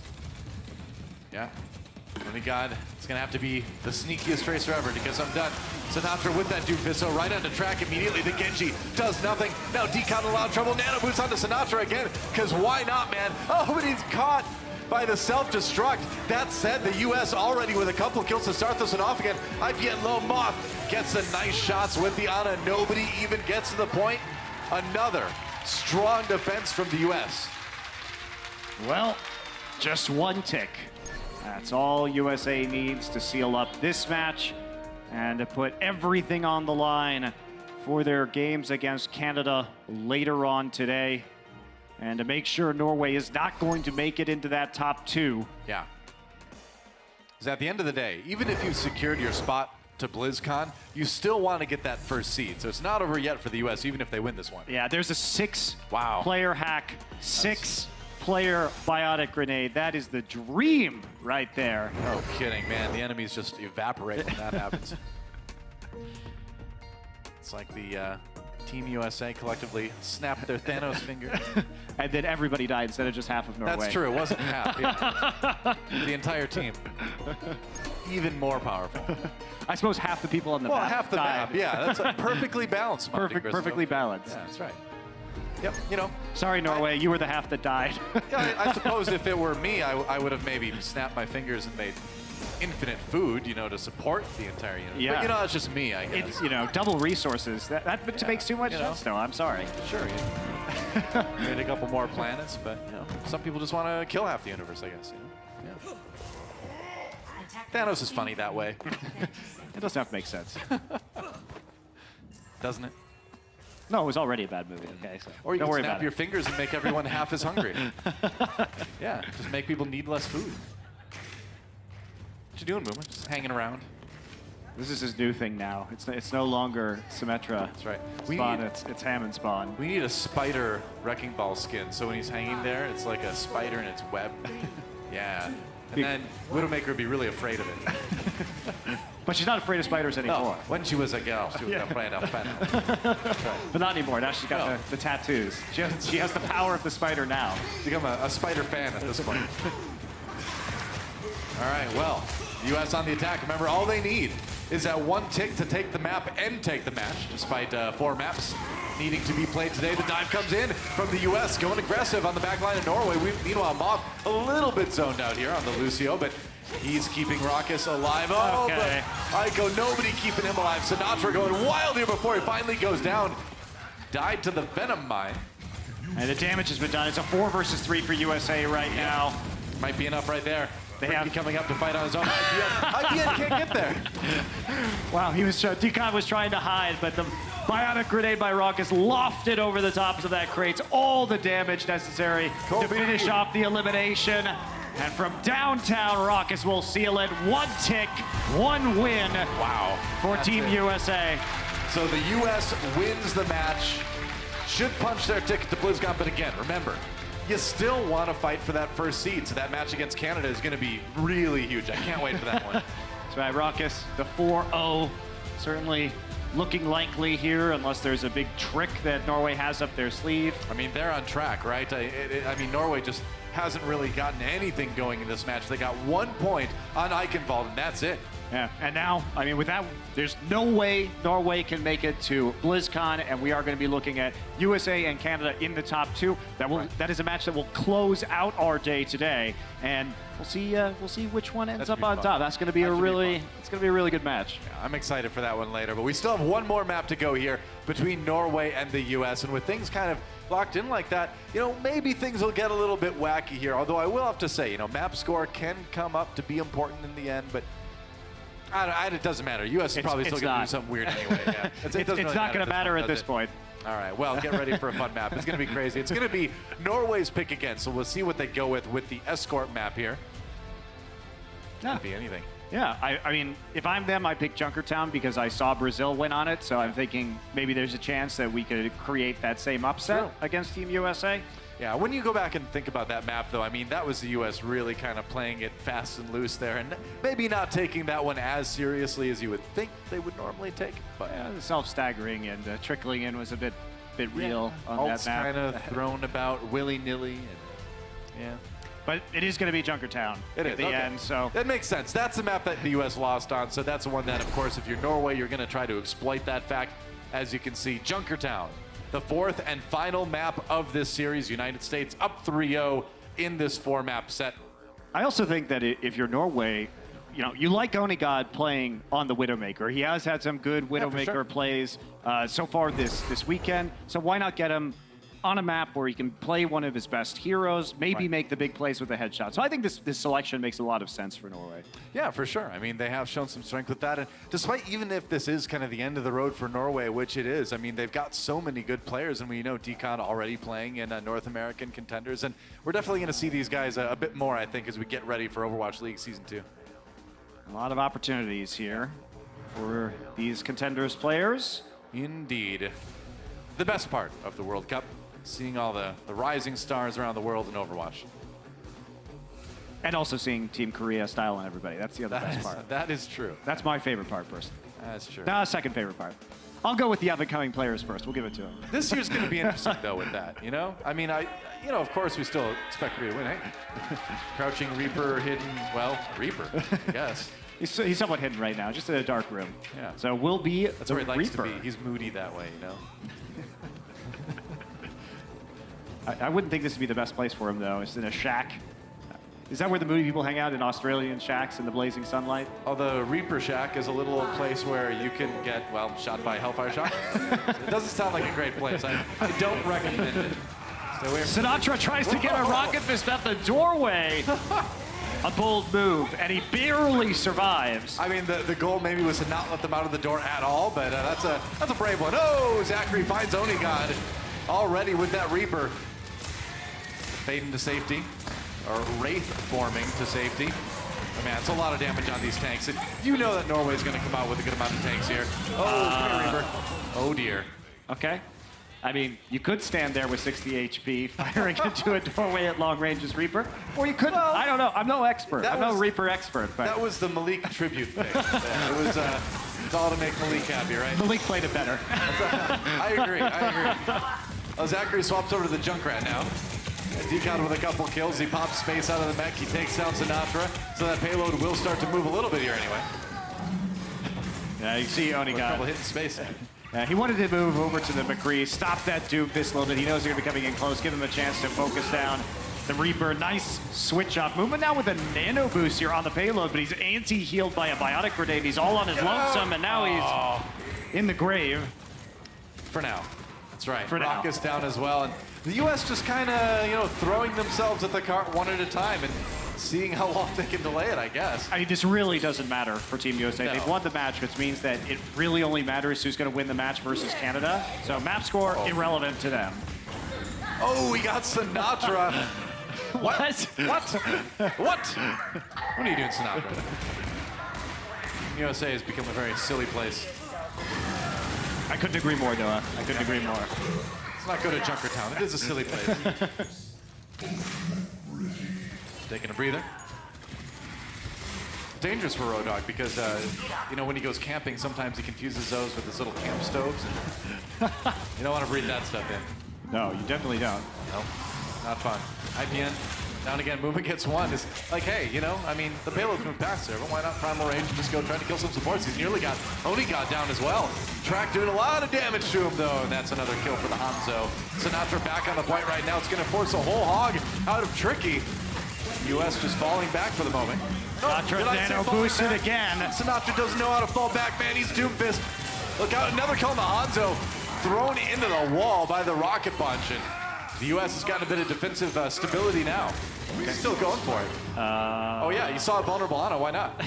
Yeah. Onigod, it's going to have to be the sneakiest Tracer ever because I'm done. Sinatra with that Doomfist, so right onto track immediately. The Genji does nothing. Now Decon in a lot of trouble. Nano boots onto Sinatra again, because why not, man? Oh, but he's caught by the self-destruct. That said, the U.S. already with a couple kills to start this one off again. IPN Low Moth gets the nice shots with the Ana. Nobody even gets to the point. Another strong defense from the U.S. Well, just 1 tick. That's all USA needs to seal up this match and to put everything on the line for their games against Canada later on today, and to make sure Norway is not going to make it into that top 2. Yeah. Because at the end of the day, even if you've secured your spot to BlizzCon, you still want to get that first seed. So it's not over yet for the U.S., even if they win this one. Yeah, there's a 6-player hack, 6-player biotic grenade. That is the dream right there. No kidding, man. The enemies just evaporate when that happens. It's like the Team USA collectively snapped their Thanos finger. And then everybody died instead of just half of Norway. That's true. It wasn't half. Yeah. The entire team. Even more powerful. I suppose half the people on the map half the died. map. Yeah, that's a perfectly balanced. Perfectly balanced. Yeah, that's right. Yep, you know. Sorry, Norway, you were the half that died. Yeah, I suppose if it were me, I would have maybe snapped my fingers and made infinite food, you know, to support the entire unit. Yeah. But, you know, it's just me, I guess. It's, you know, double resources. That makes too much sense, though. I'm sorry. Sure. Made a couple more planets, but, you know, some people just want to kill half the universe, I guess, you know. Yeah. Thanos is funny that way. It doesn't have to make sense. Doesn't it? No, it was already a bad movie, okay? So Or you don't can worry snap about your it. fingers and make everyone half as hungry. Yeah, just make people need less food. What you doing, Boomer? Just hanging around. This is his new thing now. It's no longer Symmetra. That's right. Spawn, it's Hammond Spawn. We need a spider wrecking ball skin, so when he's hanging there, it's like a spider in its web. Yeah. And then Widowmaker would be really afraid of it. But she's not afraid of spiders anymore. No, when she was a girl, she was afraid of spiders. But not anymore. Now she's got the tattoos. She has the power of the spider now. Become a spider fan at this point. All right, well, the U.S. on the attack. Remember, all they need is that 1 tick to take the map and take the match, despite 4 maps needing to be played today. The dive comes in from the U.S., going aggressive on the back line of Norway. Meanwhile, Moth a little bit zoned out here on the Lucio, but he's keeping Raucus alive. Oh, okay. But Aiko, nobody keeping him alive. Sinatra going wild here before he finally goes down. Died to the Venom Mine. And the damage has been done. It's a 4 versus 3 for USA right now. Might be enough right there. Frankie coming up to fight on his own. IBN can't get there. Wow, Deacon was trying to hide, but the bionic grenade by Raucus lofted over the tops of that crate. All the damage necessary to finish off the elimination. And from downtown, Raucus will seal it. 1 tick, 1 win. Wow. For Team USA. So the U.S. wins the match. Should punch their ticket to BlizzCon, but again, remember, you still want to fight for that first seed. So that match against Canada is going to be really huge. I can't wait for that one. That's right, Raucus, the 4-0, certainly looking likely here, unless there's a big trick that Norway has up their sleeve. I mean, they're on track, right? I mean, Norway just hasn't really gotten anything going in this match. They got 1 point on Eichenwald, and that's it. Yeah, and now, I mean, with that, there's no way Norway can make it to BlizzCon, and we are going to be looking at USA and Canada in the top 2. That is a match that will close out our day today, and we'll see which one ends up on top. That's going to be it's going to be a really good match. Yeah, I'm excited for that one later, but we still have one more map to go here between Norway and the US, and with things kind of locked in like that, you know, maybe things will get a little bit wacky here. Although I will have to say, you know, map score can come up to be important in the end, but it doesn't matter. U.S. is probably still going to do something weird anyway. Yeah. It's not going to matter at this point. All right, well, get ready for a fun map. It's going to be crazy. It's going to be Norway's pick again, so we'll see what they go with the escort map here. Yeah. Could be anything. Yeah, I mean, if I'm them, I pick Junkertown because I saw Brazil win on it, so I'm thinking maybe there's a chance that we could create that same upset against Team USA. Yeah, when you go back and think about that map, though, I mean, that was the U.S. really kind of playing it fast and loose there, and maybe not taking that one as seriously as you would think they would normally take. But yeah, the self-staggering and trickling in was a bit real on that map. Kind of thrown about willy-nilly, and yeah. But it is going to be Junkertown at the end, so that makes sense. That's the map that the U.S. lost on, so that's the one that, of course, if you're Norway, you're going to try to exploit that fact. As you can see, Junkertown, the 4th and final map of this series. United States up 3-0 in this 4-map set. I also think that if you're Norway, you know, you like Onigod playing on the Widowmaker. He has had some good Widowmaker plays so far this weekend. So why not get him on a map where he can play one of his best heroes, maybe make the big plays with a headshot. So I think this selection makes a lot of sense for Norway. Yeah, for sure. I mean, they have shown some strength with that. And despite, even if this is kind of the end of the road for Norway, which it is, I mean, they've got so many good players. And we know Deacon already playing in North American contenders. And we're definitely going to see these guys a bit more, I think, as we get ready for Overwatch League Season 2. A lot of opportunities here for these contenders players. Indeed. The best part of the World Cup, seeing all the rising stars around the world in Overwatch. And also seeing Team Korea styling everybody. That's the other best part. That is true. That's my favorite part, personally. That's true. Second favorite part. I'll go with the up-and-coming players first. We'll give it to them. This year's going to be interesting, though, with that, you know? I mean, of course, we still expect Korea to win, hey? Crouching Reaper, hidden, well, Reaper, I guess. He's somewhat hidden right now, just in a dark room. Yeah. So we'll be That's where he likes to be. He's moody that way, you know? I wouldn't think this would be the best place for him, though. It's in a shack. Is that where the moody people hang out, in Australian shacks in the blazing sunlight? Oh, the Reaper Shack is a little place where you can get, well, shot by Hellfire Shot. It doesn't sound like a great place. I don't recommend it. Sinatra tries to get a rocket fist at the doorway. A bold move, and he barely survives. I mean, the goal maybe was to not let them out of the door at all, but that's a brave one. Oh, Zachary finds Onigod already with that Reaper. Fade into safety, or Wraith forming to safety. Oh, man, it's a lot of damage on these tanks. And you know that Norway's going to come out with a good amount of tanks here. Oh, come here, Reaper. Oh, dear. Okay. I mean, you could stand there with 60 HP firing into a doorway at long range as Reaper, or you could, I don't know. I'm no expert. I'm no Reaper expert. But that was the Malik tribute thing. It was it's all to make Malik happy, right? Malik played it better. I agree. Well, Zachary swaps over to the Junkrat now. Deacon with a couple kills. He pops space out of the mech. He takes down Sinatra, so that payload will start to move a little bit here anyway. Yeah, you see Onigod. A couple hitting space. He wanted to move over to the McCree, stop that Duke this little bit. He knows they're going to be coming in close. Give him a chance to focus down the Reaper. Nice switch off movement now with a nano boost here on the payload, but he's anti-healed by a biotic grenade. He's all on his lonesome, and now he's in the grave. For now. That's right. For now. Raucus down as well. And the U.S. just kind of, throwing themselves at the cart one at a time. And seeing how long they can delay it, I guess. I mean, this really doesn't matter for Team USA. No. They've won the match, which means that it really only matters who's going to win the match versus Canada. So map score, irrelevant to them. Oh, we got Sinatra. What? What? What are you doing, Sinatra? USA has become a very silly place. I couldn't agree more, Noah. I couldn't agree more. Let's not go to Junkertown. It is a silly place. Taking a breather. Dangerous for Road Dogg because, you know, when he goes camping, sometimes he confuses those with his little camp stoves. And you don't want to breathe that stuff in. No, you definitely don't. No, not fun. IPN, down again, movement gets one. It's like, hey, you know, I mean, the payload's moved past there, but why not Primal Rage and just go try to kill some supports? He's nearly got Onigod down as well. Track doing a lot of damage to him, though, and that's another kill for the Hanzo. Sinatra back on the point right now. It's going to force a whole hog out of Tricky. US just falling back for the moment. Sinatra nano boosted again. Sinatra doesn't know how to fall back, man. He's Doomfist. Look out, another kill on the Hanzo. Thrown into the wall by the rocket punch, and the U.S. has gotten a bit of defensive stability now. He's still going for it. Oh yeah, you saw it vulnerable on it. Why not?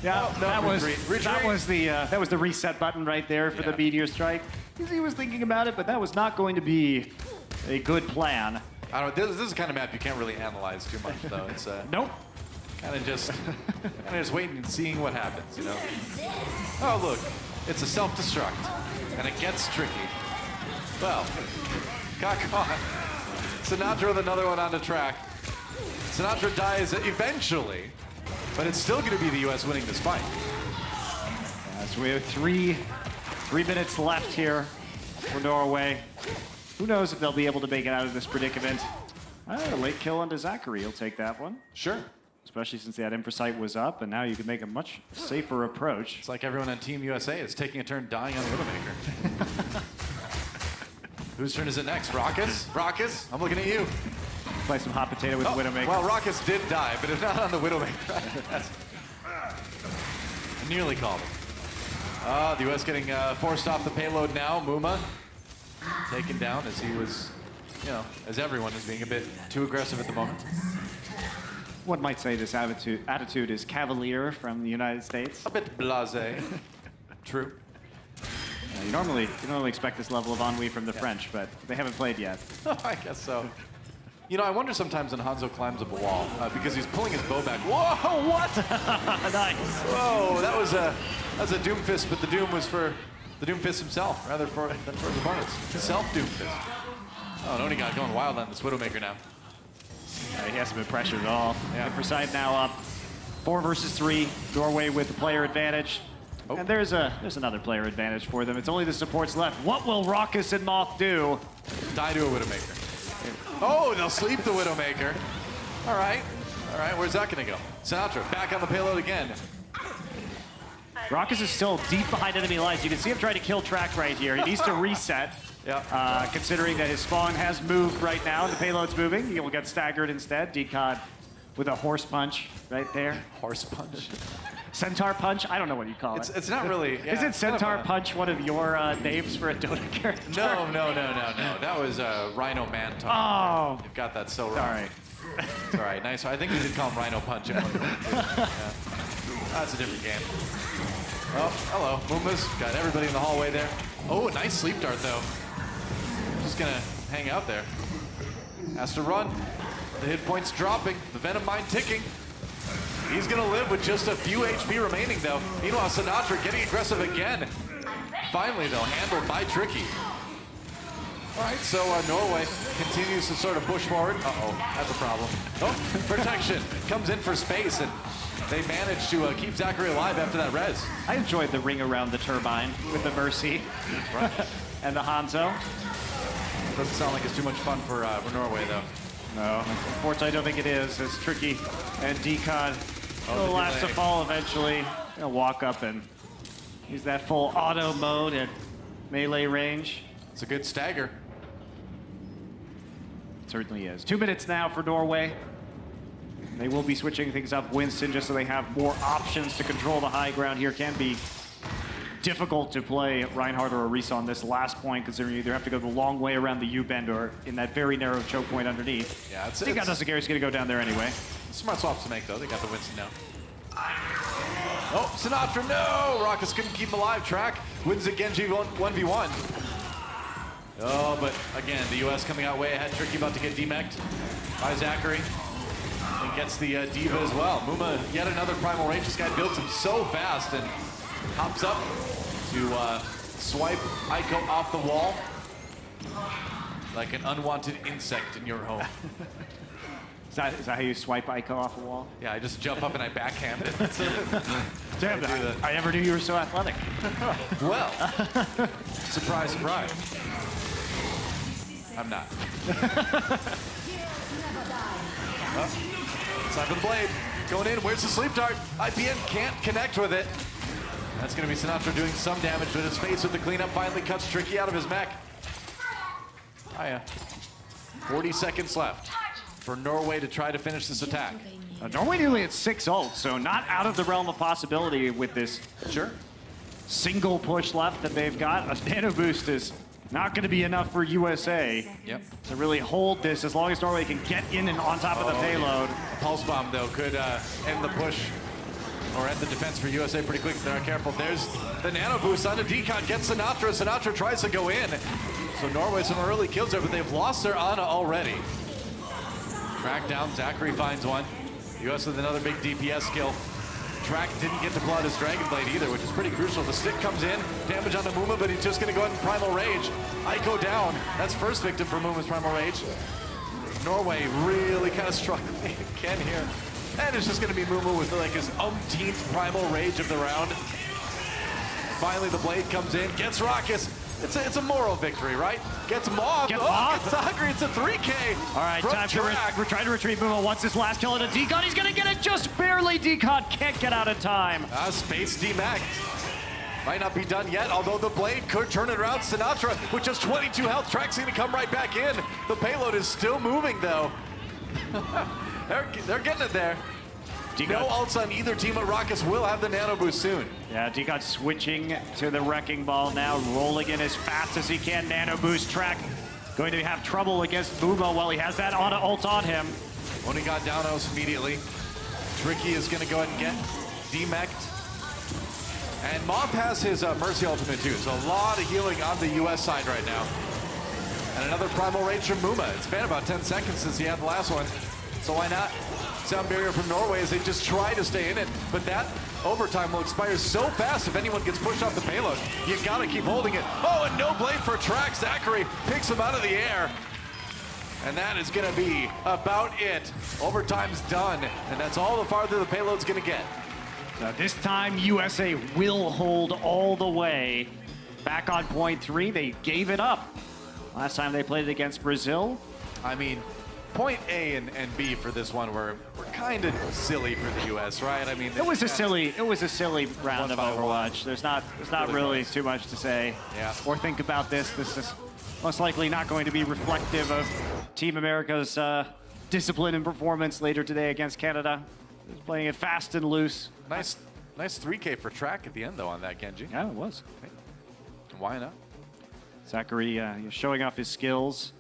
Yeah, no, that was retreat. that was the reset button right there for the meteor strike. He was thinking about it, but that was not going to be a good plan. I don't know. This is the kind of map you can't really analyze too much, though. It's Nope. kind of just waiting and seeing what happens, you know. Oh look, it's a self-destruct, and it gets tricky. Well, got caught. Sinatra with another one on the track. Sinatra dies eventually, but it's still going to be the U.S. winning this fight. So we have three minutes left here for Norway. Who knows if they'll be able to make it out of this predicament. A late kill onto Zachary. He'll take that one. Sure. Especially since that Infrasight was up, and now you can make a much safer approach. It's like everyone on Team USA is taking a turn dying on Widowmaker. Whose turn is it next? Rockus? Rockus? I'm looking at you. Play some hot potato with Widowmaker. Well, Rockus did die, but it's not on the Widowmaker. I nearly called him. The U.S. getting forced off the payload now. Muma taken down as he was, you know, as everyone is being a bit too aggressive at the moment. One might say this attitude is cavalier from the United States. A bit blasé. True. You normally expect this level of ennui from the French, but they haven't played yet. I guess so. You know, I wonder sometimes when Hanzo climbs up a wall because he's pulling his bow back. Whoa! What? Nice. Whoa! That was a Doomfist, but the Doom was for the Doomfist himself rather than for his opponents. Self Doomfist. Oh, and Onigod going wild on this Widowmaker now. He hasn't been pressured at all. Yeah. Infrasight now up 4 versus 3. Norway with the player advantage. Oh. And there's another player advantage for them. It's only the supports left. What will Raucus and Moth do? Die to a Widowmaker. Oh, they'll sleep the Widowmaker. All right. Where's that going to go? Sinatra back on the payload again. Raucus is still deep behind enemy lines. You can see him trying to kill track right here. He needs to reset. Yeah. Considering that his spawn has moved right now, the payload's moving. He will get staggered instead. Decod with a horse punch right there. Horse punch. Centaur punch? I don't know what you call it. It's not really. Yeah, Isn't Centaur punch one of your names for a Dota character? No. That was Rhino Mantar. Oh. You've got that so wrong. All right. It's all right. Nice. I think we did call him Rhino Punch at one point. Yeah. That's a different game. Oh, hello. Muma's got everybody in the hallway there. Oh, a nice sleep dart, though. Just going to hang out there. Has to run. The hit points dropping. The Venom Mine ticking. He's going to live with just a few HP remaining, though. Meanwhile, Sinatra getting aggressive again. Finally, though, handled by Tricky. All right, so Norway continues to sort of push forward. Uh-oh, that's a problem. Oh, protection comes in for space, and they manage to keep Zachary alive after that res. I enjoyed the ring around the turbine with the Mercy and the Hanzo. Doesn't sound like it's too much fun for Norway, though. No, unfortunately, I don't think it is. It's Tricky and Decod will last to fall eventually. He'll walk up and use that full auto mode at melee range. It's a good stagger. It certainly is. 2 minutes now for Norway. They will be switching things up. Winston, just so they have more options to control the high ground here. Can be difficult to play Reinhardt or Orisa on this last point, considering you either have to go the long way around the U-bend or in that very narrow choke point underneath. Yeah, Decod Gary's going to go down there anyway. Smart swaps to make, though. They got the Winston now. Oh, Sinatra, no! Raucous couldn't keep him alive. Track wins the Genji 1v1. Oh, but again, the U.S. coming out way ahead. Tricky about to get demeched by Zachary. And gets the Diva as well. Muma, yet another Primal Rage. This guy builds him so fast and hops up to swipe Aiko off the wall like an unwanted insect in your home. Is that how you swipe Aiko off a wall? Yeah, I just jump up and I backhand it. Damn, I never knew you were so athletic. Well, surprise, surprise. I'm not. Time for the blade. Going in, where's the sleep dart? IPN can't connect with it. That's gonna be Sinatra doing some damage, but his face with the cleanup finally cuts Tricky out of his mech. Oh yeah. 40 seconds left for Norway to try to finish this attack. Norway nearly at 6 ults, so not out of the realm of possibility with this single push left that they've got. A nano boost is not going to be enough for USA to really hold this as long as Norway can get in and on top of the payload. A pulse bomb, though, could end the push or end the defense for USA pretty quick if they're not careful. There's the nano boost on a decon, gets Sinatra. Sinatra tries to go in. So Norway some early kills there, but they've lost their Ana already. Track down, Zachary finds one. US with another big DPS skill. Track didn't get to pull out his Dragon Blade either, which is pretty crucial. The stick comes in, damage on the Muma, but he's just gonna go ahead and Primal Rage. Aiko down. That's first victim for Muma's Primal Rage. Norway really kind of struggling again here. And it's just gonna be Muma with like his umpteenth Primal Rage of the round. Finally the blade comes in, gets Raucous. It's a moral victory, right? Gets mobbed. Gets Zachary, it's a 3K. All right, time to we're trying to retrieve Muma. Wants his last kill at a decon. He's gonna get it just barely. Decon can't get out of time. Space demect. Might not be done yet, although the blade could turn it around. Sinatra with just 22 health. Track's gonna come right back in. The payload is still moving though. They're getting it there. No ults on either team, but Raucous will have the nano boost soon. Yeah, Decon switching to the Wrecking Ball now, rolling in as fast as he can. Nano boost. Track going to have trouble against Muma while he has that Ana ult on him. When he got down almost immediately. Tricky is going to go ahead and get demeched. And Mob has his Mercy ultimate too, so a lot of healing on the US side right now. And another Primal Rage from Muma. It's been about 10 seconds since he had the last one, so why not? Sound barrier from Norway as they just try to stay in it, but that overtime will expire so fast if anyone gets pushed off the payload. You gotta keep holding it. Oh, and no blade for Track. Zachary picks him out of the air. And that is gonna be about it. Overtime's done, and that's all the farther the payload's gonna get. So this time, USA will hold all the way. Back on point 3, they gave it up. Last time they played it against Brazil. I mean, point A and B for this one were kind of silly for the U.S., right? I mean, it was a silly round of Overwatch. There's not really too much to say or think about this. This is most likely not going to be reflective of Team America's discipline and performance later today against Canada. Just playing it fast and loose. Nice 3K for Track at the end though on that Genji. Yeah, it was. Why not? Zachary showing off his skills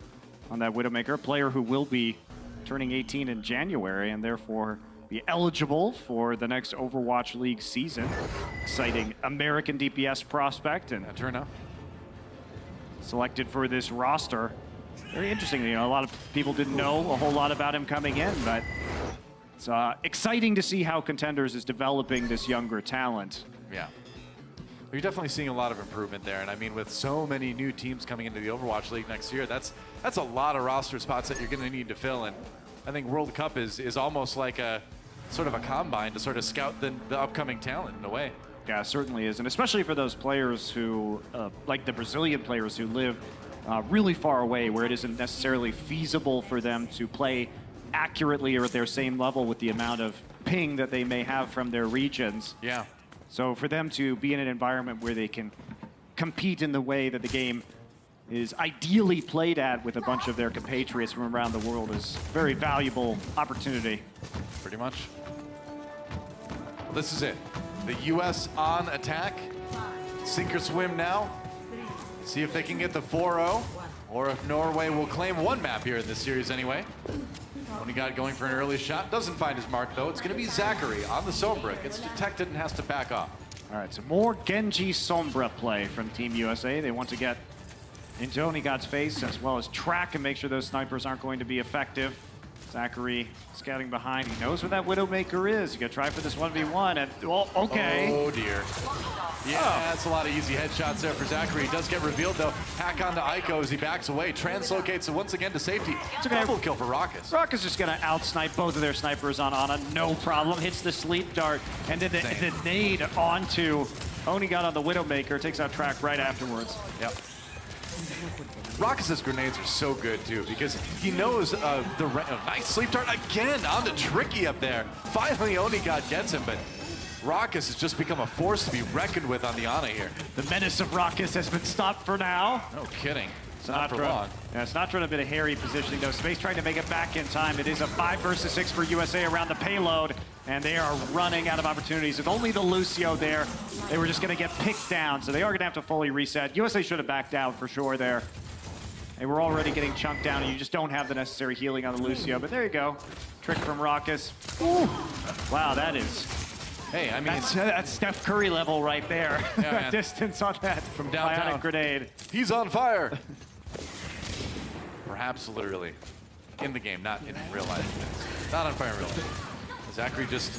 on that Widowmaker, a player who will be turning 18 in January and therefore be eligible for the next Overwatch League season. Exciting American DPS prospect and turn up. Selected for this roster. Very interesting. You know, a lot of people didn't know a whole lot about him coming in, but it's exciting to see how Contenders is developing this younger talent. Yeah. You're definitely seeing a lot of improvement there, and I mean, with so many new teams coming into the Overwatch League next year, that's a lot of roster spots that you're going to need to fill, and I think World Cup is almost like a sort of a combine to sort of scout the upcoming talent in a way. Yeah, it certainly is, and especially for those players who, like the Brazilian players who live really far away, where it isn't necessarily feasible for them to play accurately or at their same level with the amount of ping that they may have from their regions. Yeah. So for them to be in an environment where they can compete in the way that the game is ideally played at with a bunch of their compatriots from around the world is a very valuable opportunity. Pretty much. Well, this is it. The U.S. on attack. Sink or swim now. See if they can get the 4-0, or if Norway will claim one map here in this series anyway. Onigod going for an early shot. Doesn't find his mark, though. It's going to be Zachary on the Sombra. Gets detected and has to back off. All right, so more Genji Sombra play from Team USA. They want to get into Onigod's face as well as track and make sure those snipers aren't going to be effective. Zachary scouting behind. He knows where that Widowmaker is. You got to try for this 1v1. And, well, okay. Oh, dear. Yeah, that's a lot of easy headshots there for Zachary. He does get revealed, though. Hack onto Aiko as he backs away. Translocates it once again to safety. It's a double kill for Raucus. Raucus is just going to out-snipe both of their snipers on Ana. No problem. Hits the sleep dart. And then the nade onto Onigod on the Widowmaker. Takes out track right afterwards. Yep. Raucus's grenades are so good, too, because he knows nice sleep dart again on the Tricky up there. Finally, Onigod gets him, but Raucus has just become a force to be reckoned with on the Ana here. The menace of Raucus has been stopped for now. No kidding. Not for long. Yeah, Sinatra in a bit of hairy positioning, though. Space trying to make it back in time. It is a 5 versus 6 for USA around the payload, and they are running out of opportunities. With only the Lucio there, they were just going to get picked down, so they are going to have to fully reset. USA should have backed out for sure there. They were already getting chunked down, and you just don't have the necessary healing on the Lucio. But there you go. Trick from Raucus. Ooh. Wow, that is... Hey, I mean... That's Steph Curry level right there. Yeah, Distance on that from downtown. bionic grenade. He's on fire. Perhaps literally in the game, not in real life. Not on fire in real life. Zachary just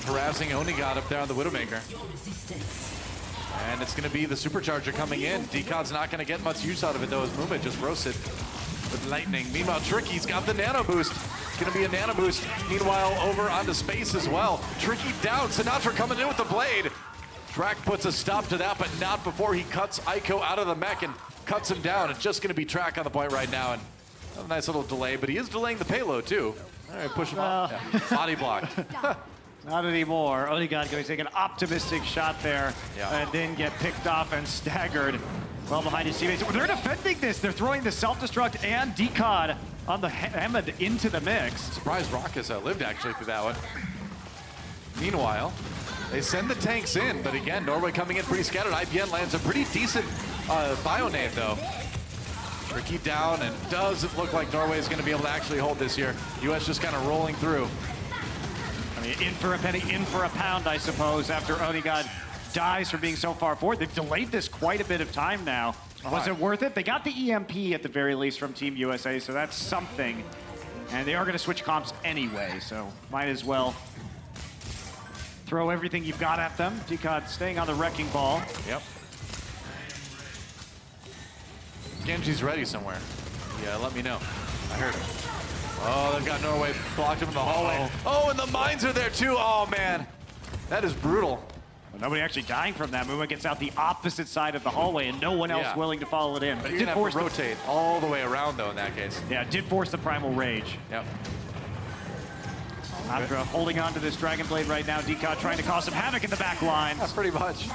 harassing Onigod up there on the Widowmaker. And it's going to be the supercharger coming in. Decod's not going to get much use out of it, though, as Muma just roasted with lightning. Meanwhile, Tricky's got the nano boost. It's going to be a nano boost. Meanwhile, over onto space as well. Tricky down. Sinatra coming in with the blade. Track puts a stop to that, but not before he cuts Aiko out of the mech and cuts him down. It's just going to be Track on the point right now. And a nice little delay, but he is delaying the payload, too. All right, push him up. Yeah. Body blocked. Not anymore. Onigod going to take an optimistic shot there and then get picked off and staggered well behind his teammates. They're defending this. They're throwing the self-destruct and Decod on the Hammond into the mix. Surprised Raucus lived actually through that one. Meanwhile, they send the tanks in, but again, Norway coming in pretty scattered. IPN lands a pretty decent bio-nade, though. Tricky down, and doesn't look like Norway is going to be able to actually hold this here. U.S. just kind of rolling through. I mean, in for a penny, in for a pound, I suppose, after Onigod dies for being so far forward. They've delayed this quite a bit of time now. Was it worth it? They got the EMP at the very least from Team USA, so that's something. And they are going to switch comps anyway, so might as well throw everything you've got at them. Decod staying on the wrecking ball. Yep. Genji's ready somewhere. Yeah, let me know. I heard him. Oh, they've got Norway blocked him in the hallway. Oh, and the mines are there too. Oh, man. That is brutal. Well, nobody actually dying from that. Muma gets out the opposite side of the hallway and no one else willing to follow it in. But you're going to have to rotate all the way around, though, in that case. Yeah, did force the Primal Rage. Yep. After holding on to this Dragon Blade right now, Decod trying to cause some havoc in the back lines. Yeah, pretty much.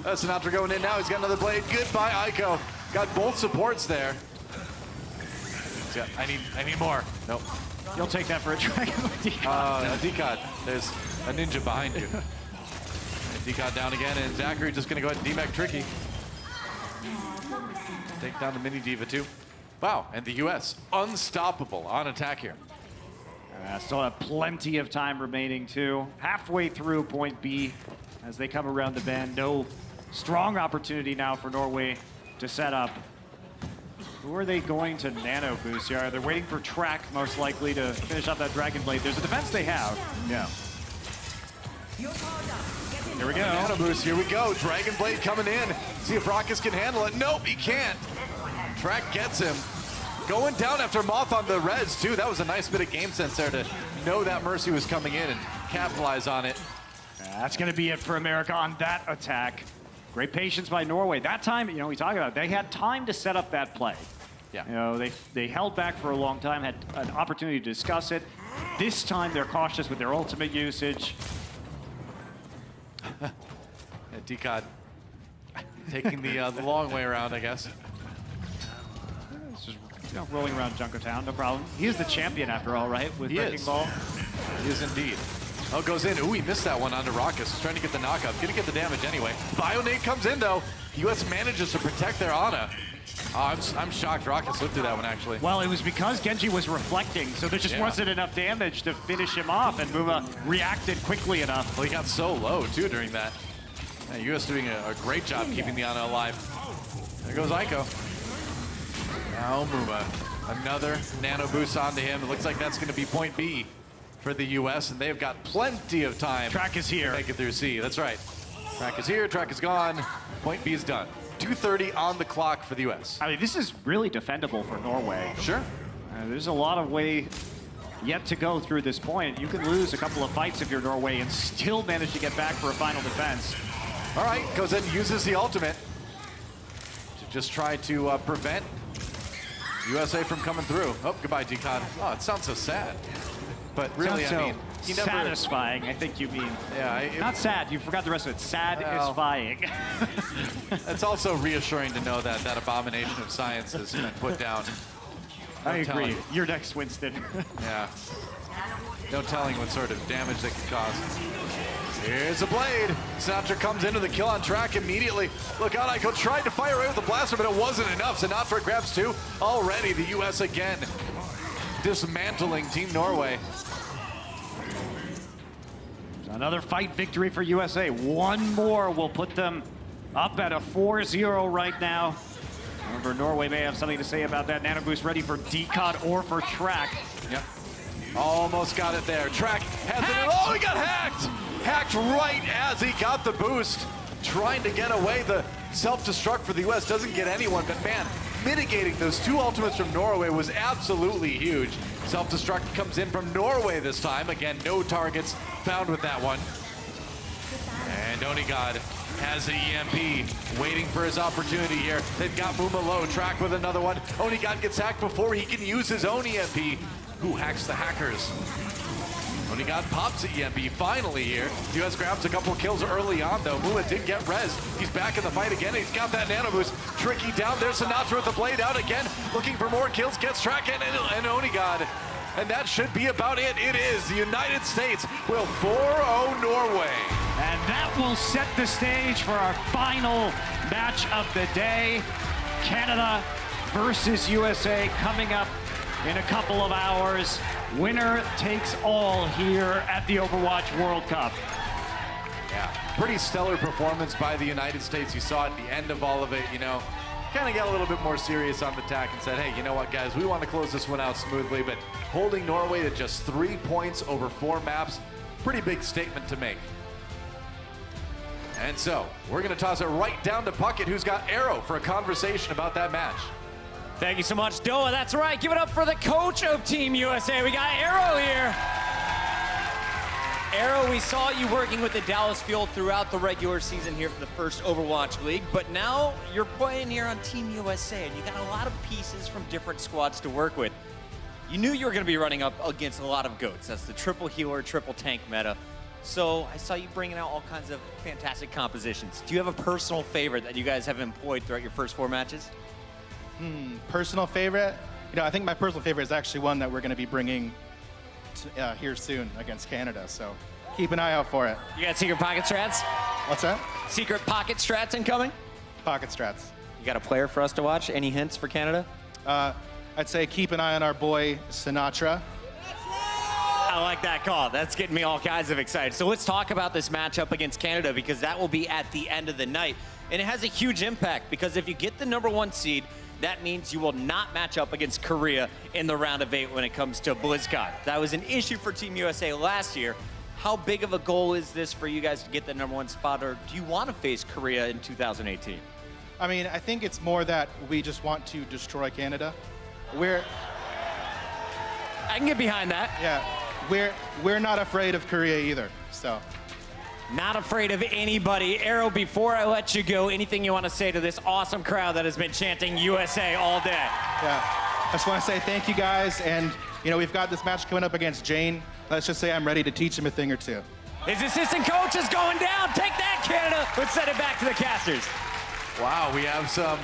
Sinatra going in now. He's got another blade. Goodbye, Aiko. Got both supports there. Yeah, I need more. Nope. You'll take that for a Dragon Blade, Decod. Decod. There's a ninja behind you. Decod down again, and Zachary just going to go ahead and D-Mech Tricky. Take down the Mini Diva, too. Wow, and the U.S. unstoppable on attack here. Still have plenty of time remaining, too. Halfway through point B as they come around the bend. No strong opportunity now for Norway to set up. Who are they going to nano boost here? They're waiting for Track, most likely, to finish up that Dragon Blade. There's a defense they have. Yeah. Here we go. Nano boost, here we go. Dragon Blade coming in. See if Raucus can handle it. Nope, he can't. Track gets him. Going down after Moth on the res, too. That was a nice bit of game sense there to know that Mercy was coming in and capitalize on it. That's going to be it for America on that attack. Great patience by Norway. That time, you know, we talk about it, they had time to set up that play. Yeah. You know, they held back for a long time, had an opportunity to discuss it. This time, they're cautious with their ultimate usage. Decod taking the long way around, I guess. It's just rolling around Junkertown, no problem. He is the champion after all, right? With Wrecking Ball. He is indeed. Oh, goes in. Ooh, he missed that one onto Raucus. He's trying to get the knockup. Gonna get the damage anyway. Bionade comes in, though. US manages to protect their Ana. Oh, I'm shocked Rocket slipped through that one, actually. Well, it was because Genji was reflecting, so there just wasn't enough damage to finish him off, and Muma reacted quickly enough. Well, he got so low, too, during that. Yeah, US doing a great job keeping the Ana alive. There goes Aiko. Now Muma. Another nano boost onto him. It looks like that's going to be point B for the US, and they've got plenty of time. Track is here. To make it through C. That's right. Track is here. Track is gone. Point B is done. 2:30 on the clock for the US. I mean, this is really defendable for Norway. Sure. There's a lot of way yet to go through this point. You can lose a couple of fights if you're Norway and still manage to get back for a final defense. All right, goes in and uses the ultimate to just try to prevent USA from coming through. Oh, goodbye, Decon. Oh, it sounds so sad. But really, Sounds I mean, he never... satisfying, I think you mean. Yeah. Not sad, you forgot the rest of it. Satisfying. It's also reassuring to know that that abomination of science has been put down. I agree. You're next, Winston. Yeah. No telling what sort of damage they can cause. Here's a blade. Sinatra comes into the kill on track immediately. Look out, Aiko tried to fire away with the blaster, but it wasn't enough. Sinatra grabs two. Already the US again dismantling Team Norway. Another fight victory for USA. One more will put them up at a 4-0 right now. Remember, Norway may have something to say about that. Nano boost ready for Decod or for Track. Yep. Almost got it there. Track has it. Oh, he got hacked! Hacked right as he got the boost. Trying to get away. The self-destruct for the US doesn't get anyone, but man, mitigating those two ultimates from Norway was absolutely huge. Self-destruct comes in from Norway this time. Again, no targets found with that one. And Onigod has the EMP, waiting for his opportunity here. They've got Muma low, Track with another one. Onigod gets hacked before he can use his own EMP. Who hacks the hackers? Onigod pops the EMP finally here. The US grabs a couple kills early on though. Muma did get res. He's back in the fight again. He's got that nano boost. Tricky down. There's Sinatra with the blade out again. Looking for more kills. Gets Track and Onigod. And that should be about it. It is. The United States will 4-0 Norway. And that will set the stage for our final match of the day. Canada versus USA coming up in a couple of hours. Winner takes all here at the Overwatch World Cup. Yeah, pretty stellar performance by the United States. You saw at the end of all of it, you know, kind of got a little bit more serious on the tack and said, hey, you know what, guys, we want to close this one out smoothly, but holding Norway to just 3 points over 4 maps, pretty big statement to make. And so, we're going to toss it right down to Puckett, who's got Arrow for a conversation about that match. Thank you so much, Doa. That's right. Give it up for the coach of Team USA. We got Arrow here. Arrow, we saw you working with the Dallas Fuel throughout the regular season here for the first Overwatch League, but now you're playing here on Team USA, and you got a lot of pieces from different squads to work with. You knew you were going to be running up against a lot of GOATs. That's the triple healer, triple tank meta. So I saw you bringing out all kinds of fantastic compositions. Do you have a personal favorite that you guys have employed throughout your first 4 matches? Personal favorite? You know, I think my personal favorite is actually one that we're going to be bringing here soon against Canada. So keep an eye out for it. You got secret pocket strats? What's that? Secret pocket strats incoming? Pocket strats. You got a player for us to watch? Any hints for Canada? I'd say keep an eye on our boy Sinatra. I like that call. That's getting me all kinds of excited. So let's talk about this matchup against Canada, because that will be at the end of the night. And it has a huge impact, because if you get the #1 seed, that means you will not match up against Korea in the round of 8 when it comes to BlizzCon. That was an issue for Team USA last year. How big of a goal is this for you guys to get the #1 spot, or do you want to face Korea in 2018? I mean, I think it's more that we just want to destroy Canada. I can get behind that. Yeah, we're not afraid of Korea either, so. Not afraid of anybody. Arrow, before I let you go, anything you want to say to this awesome crowd that has been chanting USA all day? Yeah, I just want to say thank you guys, and you know, we've got this match coming up against Jane. Let's just say I'm ready to teach him a thing or two. His assistant coach is going down. Take that, Canada. Let's send it back to the casters. Wow, we have some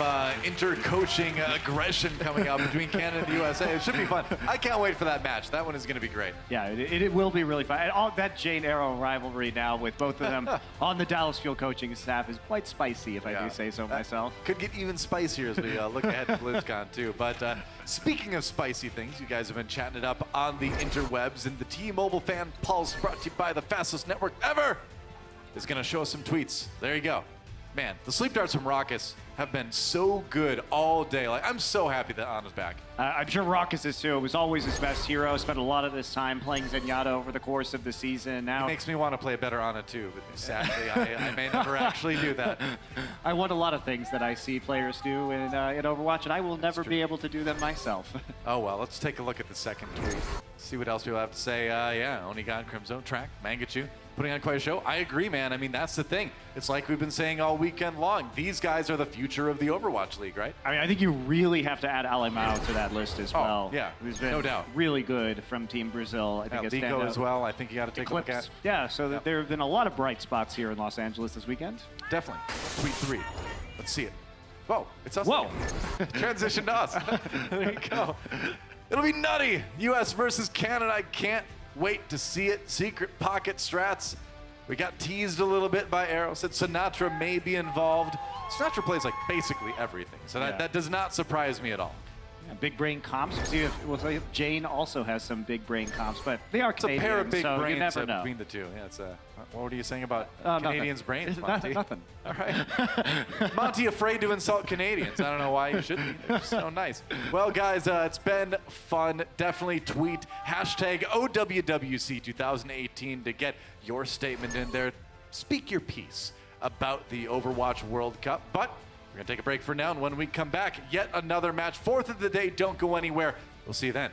inter-coaching aggression coming up between Canada and the USA. It should be fun. I can't wait for that match. That one is going to be great. Yeah, it will be really fun. And all that Jane Arrow rivalry now with both of them on the Dallas Fuel coaching staff is quite spicy, if I do say so myself. Could get even spicier as we look ahead to BlizzCon too. But speaking of spicy things, you guys have been chatting it up on the interwebs, and the T-Mobile Fan Pulse, brought to you by the fastest network ever, is going to show us some tweets. There you go. Man, the sleep darts from Raucus have been so good all day. Like, I'm so happy that Anna's back. I'm sure Raucus is too. It was always his best hero. Spent a lot of his time playing Zenyatta over the course of the season. Now it makes me want to play better Anna too, but sadly, I may never actually do that. I want a lot of things that I see players do in Overwatch, and I will never be able to do them myself. Oh well, let's take a look at the second tweet. See what else people have to say. Yeah, Onigon, Crimzone, Track, Mangachu, putting on quite a show. I agree, man. I mean, that's the thing. It's like we've been saying all weekend long. These guys are the future of the Overwatch League, right? I mean, I think you really have to add Alemão to that list as well. Yeah, who's been no doubt. Really good from Team Brazil. I think it's Deco as well. I think you got to take a look at. Yeah, so there have been a lot of bright spots here in Los Angeles this weekend. Definitely. Tweet 3. Let's see it. Whoa, it's us. Whoa. Transition to us. There you go. It'll be nutty. U.S. versus Canada. I can't wait to see it. Secret pocket strats. We got teased a little bit by Arrow. Said Sinatra may be involved. Sinatra plays like basically everything, so that does not surprise me at all. Yeah, big brain comps. See if Jane also has some big brain comps, but they are Canadian, it's a pair of big so brains you never know. between the two. Yeah, it's what were you saying about Canadians' brains, Monty? Nothing. All right. Monty afraid to insult Canadians. I don't know why you shouldn't. They're just so nice. Well, guys, it's been fun. Definitely tweet hashtag OWWC 2018 to get your statement in there. Speak your piece about the Overwatch World Cup. But we're going to take a break for now, and when we come back, yet another match. 4th of the day. Don't go anywhere. We'll see you then.